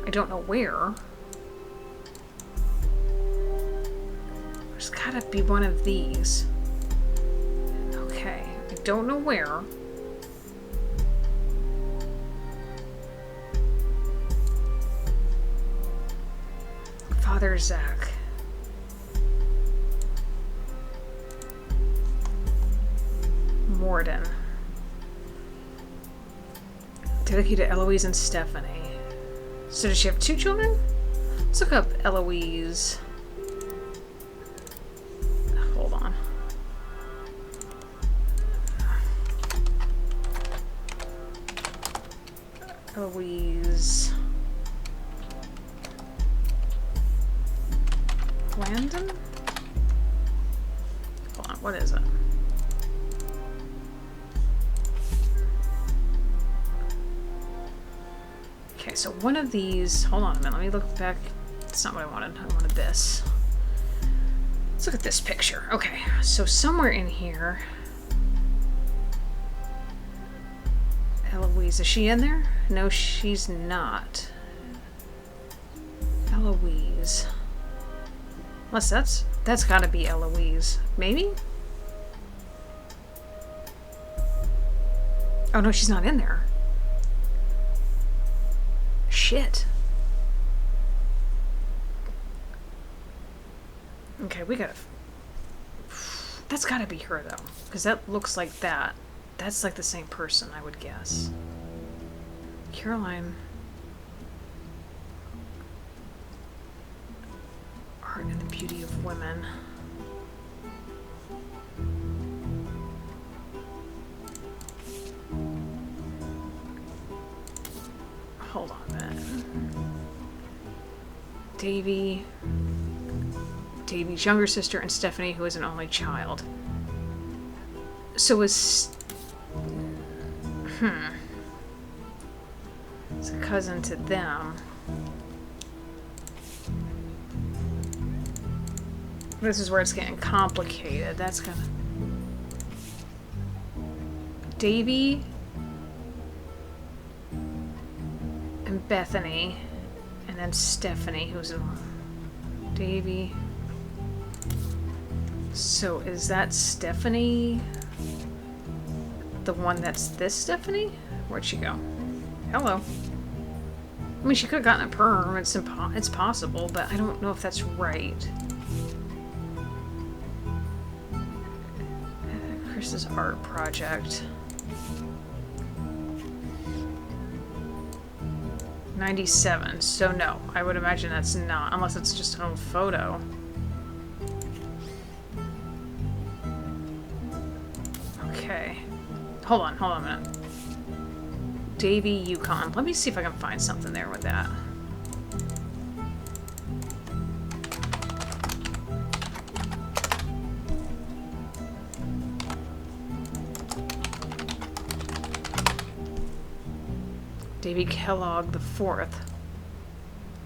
I don't know where. There's gotta be one of these. Okay, I don't know where. Father Zach. Morden. Dedicated to Eloise and Stephanie. So does she have 2 children? Let's look up Eloise. Hold on. Eloise Landon? Hold on, what is it? Okay, so one of these, hold on a minute, let me look back. That's not what I wanted. I wanted this. Let's look at this picture. Okay, so somewhere in here, Eloise, is she in there? No, she's not. Eloise. Unless that's gotta be Eloise. Maybe? Oh no, she's not in there. Shit. Okay, we gotta. That's gotta be her though, because that looks like that. That's like the same person, I would guess. Caroline. Art and the Beauty of Women. Hold on a minute. Davy's younger sister, and Stephanie, who is an only child. So is... It's a cousin to them. This is where it's getting complicated. That's gonna... Davy and Bethany, and then Stephanie, who's in Davy. So is that Stephanie? The one that's this Stephanie? Where'd she go? Hello. I mean, she could have gotten a perm. It's possible, but I don't know if that's right. Chris's art project. 97. So no, I would imagine that's not, unless it's just an old photo. Okay. Hold on a minute. Davy, Yukon. Let me see if I can find something there with that. Davy Kellogg the Fourth.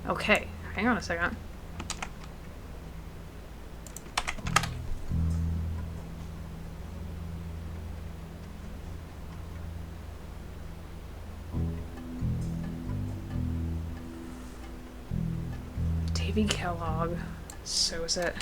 Okay, hang on a second. Davy Kellogg. So is it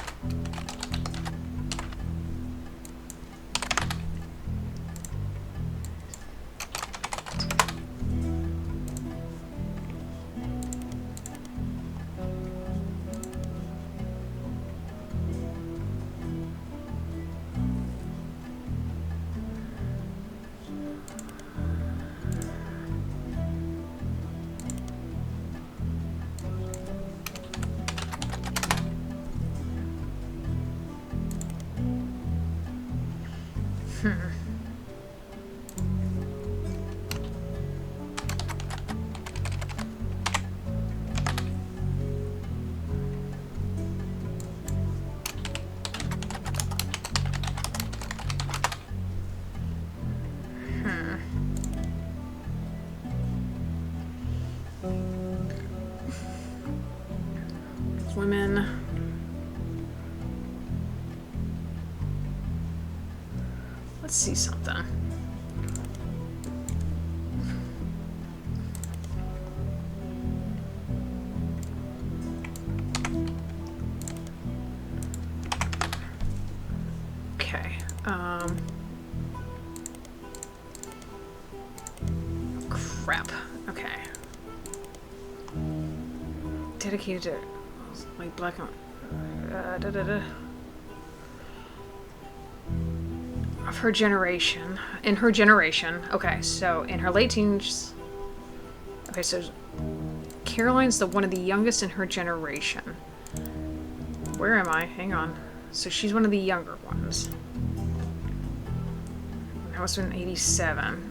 Women. Let's see something. Okay. Crap. Okay. Dedicated to like black and of her generation. In her generation. Okay, so in her late teens. Okay, so Caroline's one of the youngest in her generation. Where am I? Hang on. So she's one of the younger ones. That was in 87.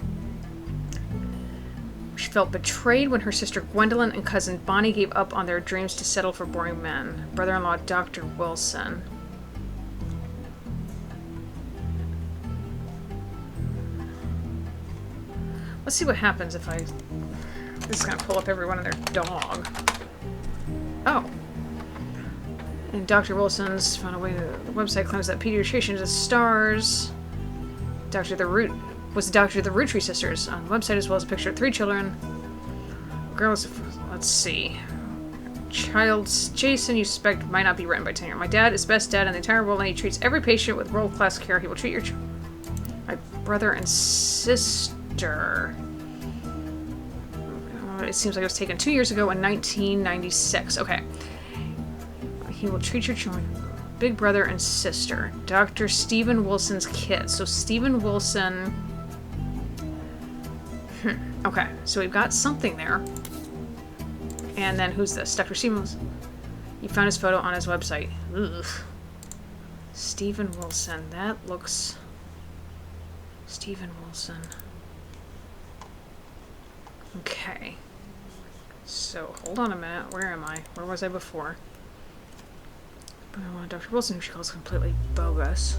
She felt betrayed when her sister Gwendolyn and cousin Bonnie gave up on their dreams to settle for boring men. Brother-in-law Dr. Wilson. Let's see what happens if I... This is going to pull up everyone and their dog. Oh. And Dr. Wilson's found a way to... The website claims that pediatricians as stars. Was the doctor of the Roottrees sisters on the website, as well as a picture of 3 children. Girls, let's see. Child's Jason, you suspect might not be written by tenure. My dad is best dad in the entire world, and he treats every patient with world-class care. He will treat your my brother and sister. It seems like it was taken 2 years ago in 1996. Okay. He will treat your children. Big brother and sister. Dr. Stephen Wilson's kids. So Stephen Wilson... Okay, so we've got something there. And then who's this? Dr. Stephen Wilson. You found his photo on his website. Ugh. Stephen Wilson. That looks... Stephen Wilson. Okay. So, hold on a minute. Where am I? Where was I before? Dr. Wilson, who she calls completely bogus.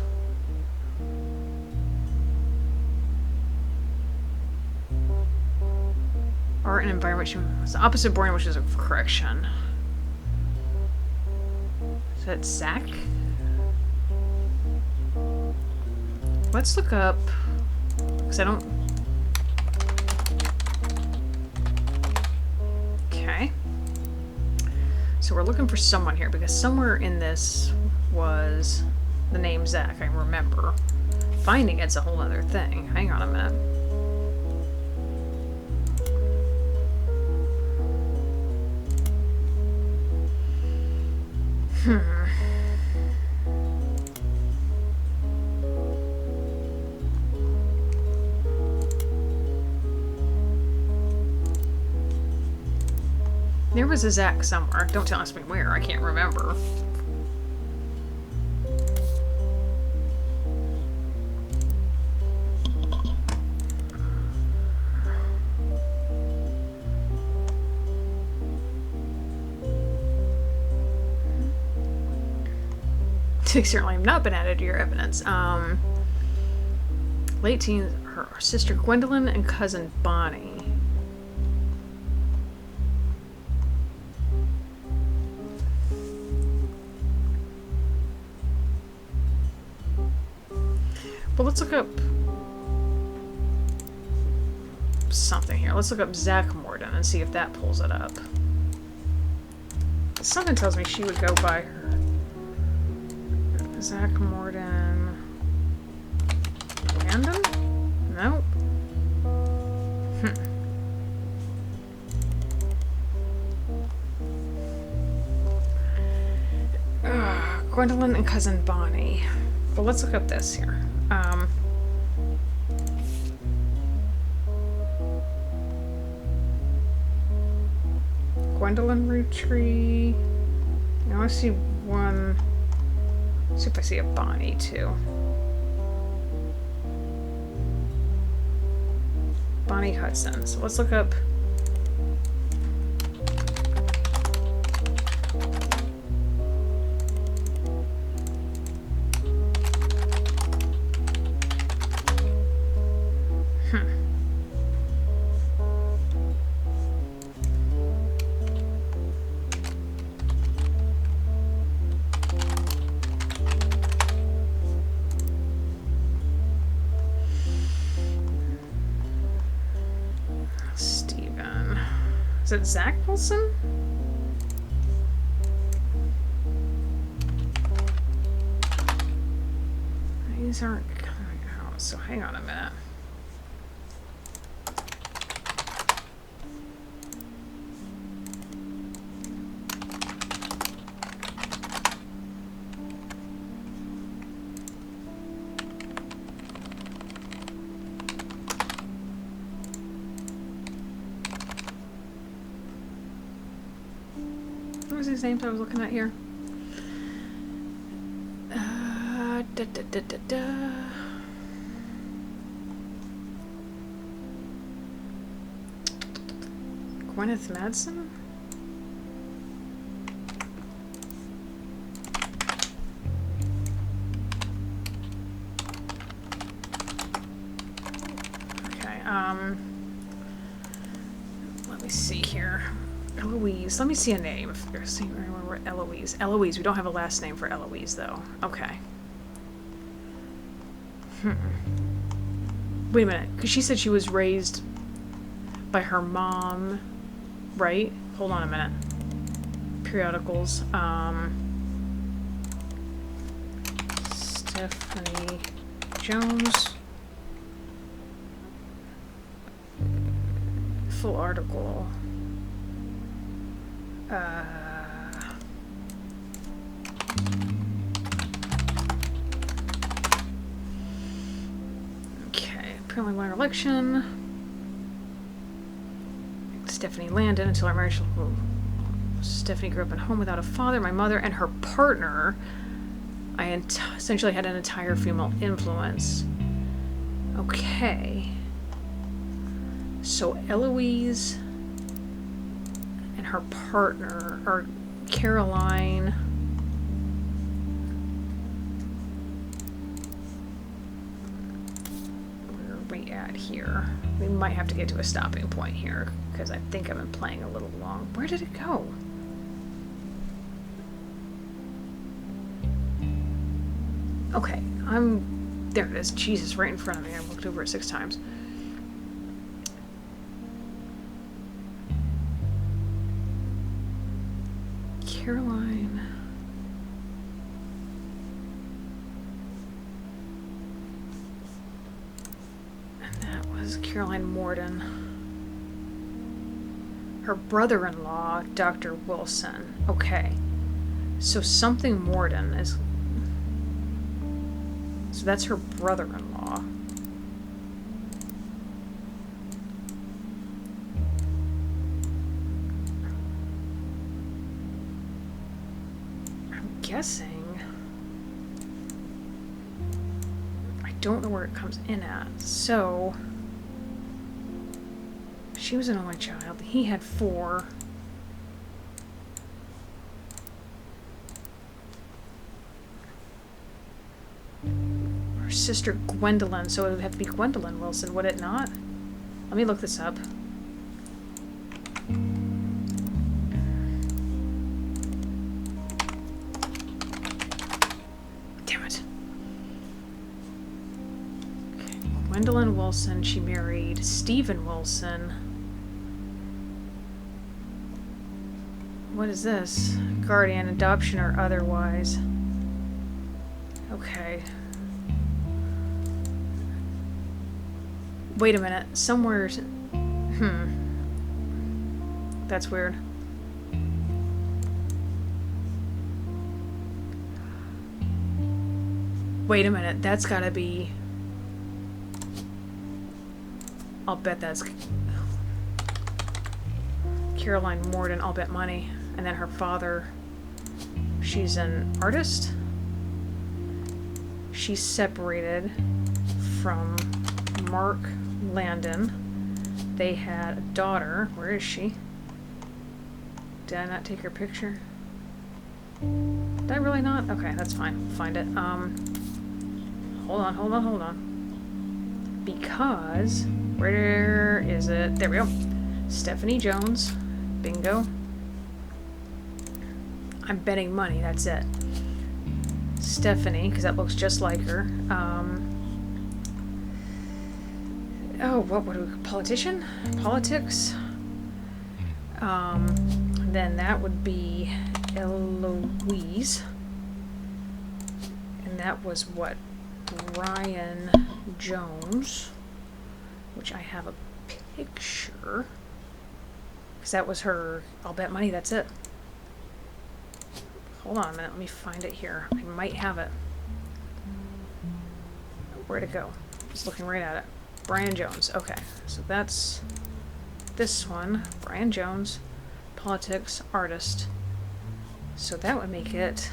Art and environment. She was the opposite of boring, which is a correction. Is that Zach? Let's look up. Because I don't. Okay. So we're looking for someone here, because somewhere in this was the name Zach, I remember. Finding it's a whole other thing. Hang on a minute. There was a Zach somewhere. Don't ask me where. I can't remember. Certainly have not been added to your evidence. Late teens, her sister Gwendolyn and cousin Bonnie. Well, let's look up something here. Let's look up Zach Morden and see if that pulls it up. Something tells me she would go by her. Zach Morden. Random? Nope. Gwendolyn and cousin Bonnie. Well, let's look up this here. Gwendolyn Roottrees. Now I see one. See if I see a Bonnie too. Bonnie Hudson. So let's look up. Steven. Is it Zach Wilson? These aren't coming out, so hang on a minute. What was his names I was looking at here? Gwyneth Madsen? Okay, let me see here. Eloise. Let me see a name. See, remember Eloise. Eloise. We don't have a last name for Eloise, though. Okay. Wait a minute. Because she said she was raised by her mom, right? Hold on a minute. Periodicals. Stephanie Jones. Full article. Okay, apparently won an election. Stephanie Landon until our marriage. Stephanie grew up at home without a father. My mother and her partner. I essentially had an entire female influence. Okay. So Eloise and her partner, or Caroline. Where are we at here? We might have to get to a stopping point here, because I think I've been playing a little long. Where did it go? Okay, there it is. Jesus, right in front of me. I looked over it 6 times. Caroline. And that was Caroline Morden. Her brother-in-law, Dr. Wilson. Okay. So something Morden is... So that's her brother-in-law. I'm guessing... I don't know where it comes in at. So... She was an only child. He had 4. Her sister Gwendolyn, so it would have to be Gwendolyn Wilson, would it not? Let me look this up. Damn it. Okay. Gwendolyn Wilson, she married Stephen Wilson. What is this? Guardian, adoption, or otherwise. Okay. Wait a minute. Somewhere's... That's weird. Wait a minute. That's gotta be... I'll bet that's... Caroline Morden, I'll bet money. And then her father, she's an artist. She's separated from Mark Landon. they had a daughter. Where is she? Did I not take her picture? Did I really not? Okay, that's fine. We'll find it. Hold on. Because, where is it? There we go. Stephanie Jones. Bingo. I'm betting money, that's it. Stephanie, because that looks just like her. Oh, what would we, politician? Politics? Then that would be Eloise. And that was what? Brian Jones. Which I have a picture. Because that was her, I'll bet money, that's it. Hold on a minute, let me find it here. I might have it. Where'd it go? Just looking right at it. Brian Jones. Okay, so that's this one. Brian Jones, politics, artist. So that would make it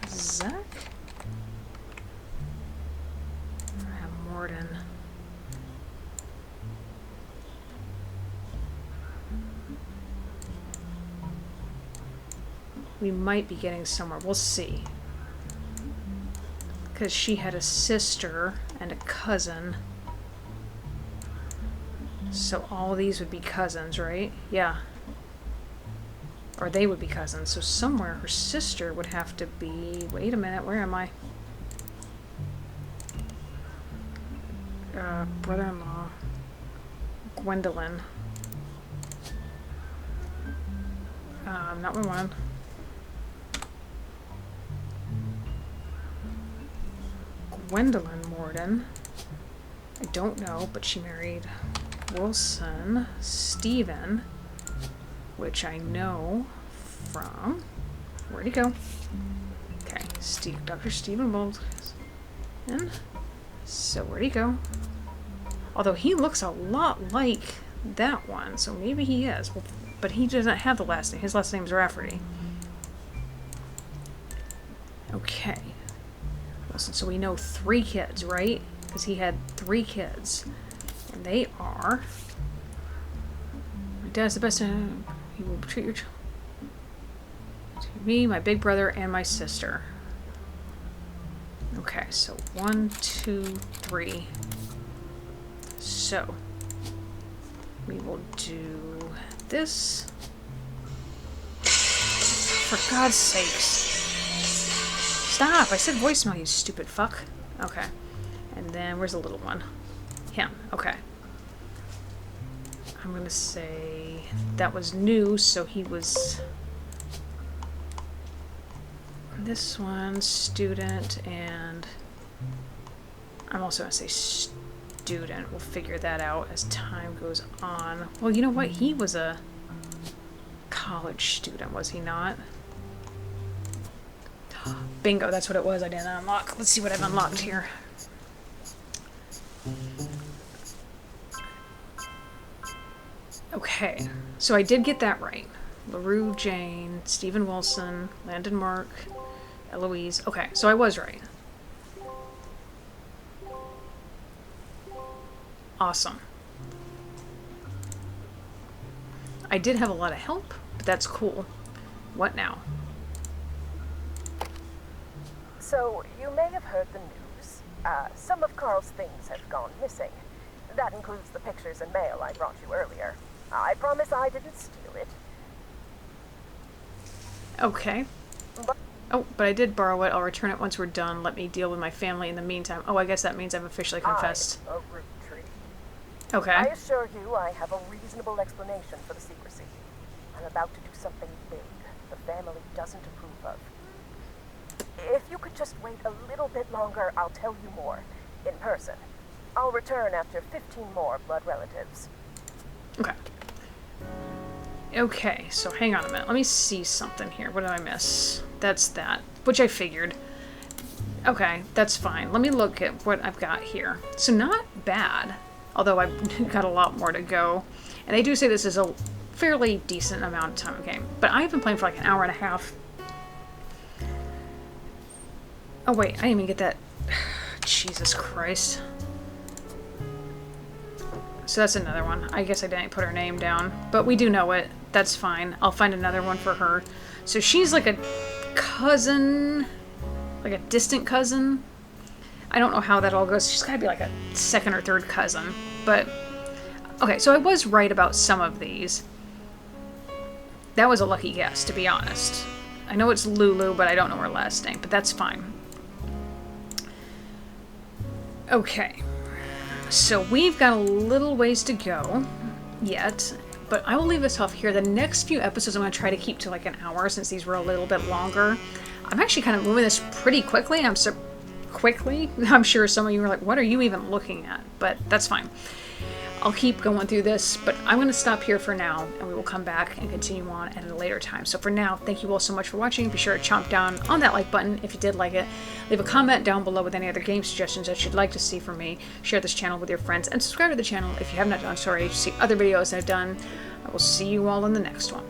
Zach? I have Morden. We might be getting somewhere. We'll see. Because she had a sister and a cousin. So all these would be cousins, right? Yeah. Or they would be cousins. So somewhere her sister would have to be... Wait a minute, where am I? Brother-in-law. Gwendolyn. Not one. Gwendolyn Morden. I don't know, but she married Wilson Stephen, which I know from... Where'd he go? Okay, Dr. Stephen Wilson. So where'd he go? Although he looks a lot like that one, so maybe he is. Well, but he doesn't have the last name. His last name's Rafferty. Okay. So we know 3 kids, right? Because he had 3 kids. And they are... My dad's the best... He will treat your... To me, my big brother, and my sister. Okay, so 1, 2, 3. So... We will do this. For God's sakes. Stop! I said voicemail, you stupid fuck. Okay. And then, where's the little one? Him. Okay. I'm gonna say that was new, so he was... This one, student, and... I'm also gonna say student. We'll figure that out as time goes on. Well, you know what? He was a college student, was he not? Bingo, that's what it was. I didn't unlock. Let's see what I've unlocked here. Okay, so I did get that right. LaRue, Jane, Stephen Wilson, Landon Mark, Eloise. Okay, so I was right. Awesome. I did have a lot of help, but that's cool. What now? So, you may have heard the news. Some of Carl's things have gone missing. That includes the pictures and mail I brought you earlier. I promise I didn't steal it. Okay. Oh, but I did borrow it. I'll return it once we're done. Let me deal with my family in the meantime. Oh, I guess that means I've officially confessed. I'm a Roottrees. Okay. I assure you I have a reasonable explanation for the secrecy. I'm about to do something big the family doesn't approve of. If you could just wait a little bit longer, I'll tell you more. In person. I'll return after 15 more blood relatives. Okay. Okay, so hang on a minute. Let me see something here. What did I miss? That's that. Which I figured. Okay, that's fine. Let me look at what I've got here. So not bad. Although I've got a lot more to go. And they do say this is a fairly decent amount of time of game. But I've been playing for like an hour and a half. Oh wait, I didn't even get that. Jesus Christ. So that's another one. I guess I didn't put her name down, but we do know it. That's fine. I'll find another one for her. So she's like a cousin, like a distant cousin. I don't know how that all goes. She's gotta be like a second or third cousin. But, okay, so I was right about some of these. That was a lucky guess, to be honest. I know it's Lulu, but I don't know her last name, but that's fine. Okay. So we've got a little ways to go yet, but I will leave this off here. The next few episodes I'm going to try to keep to like an hour since these were a little bit longer. I'm actually kind of moving this pretty quickly. I'm sure some of you are like, what are you even looking at? But that's fine. I'll keep going through this, but I'm going to stop here for now, and we will come back and continue on at a later time. So for now, thank you all so much for watching. Be sure to chomp down on that like button if you did like it. Leave a comment down below with any other game suggestions that you'd like to see from me. Share this channel with your friends, and subscribe to the channel if you have not done so already to see other videos I've done. I will see you all in the next one.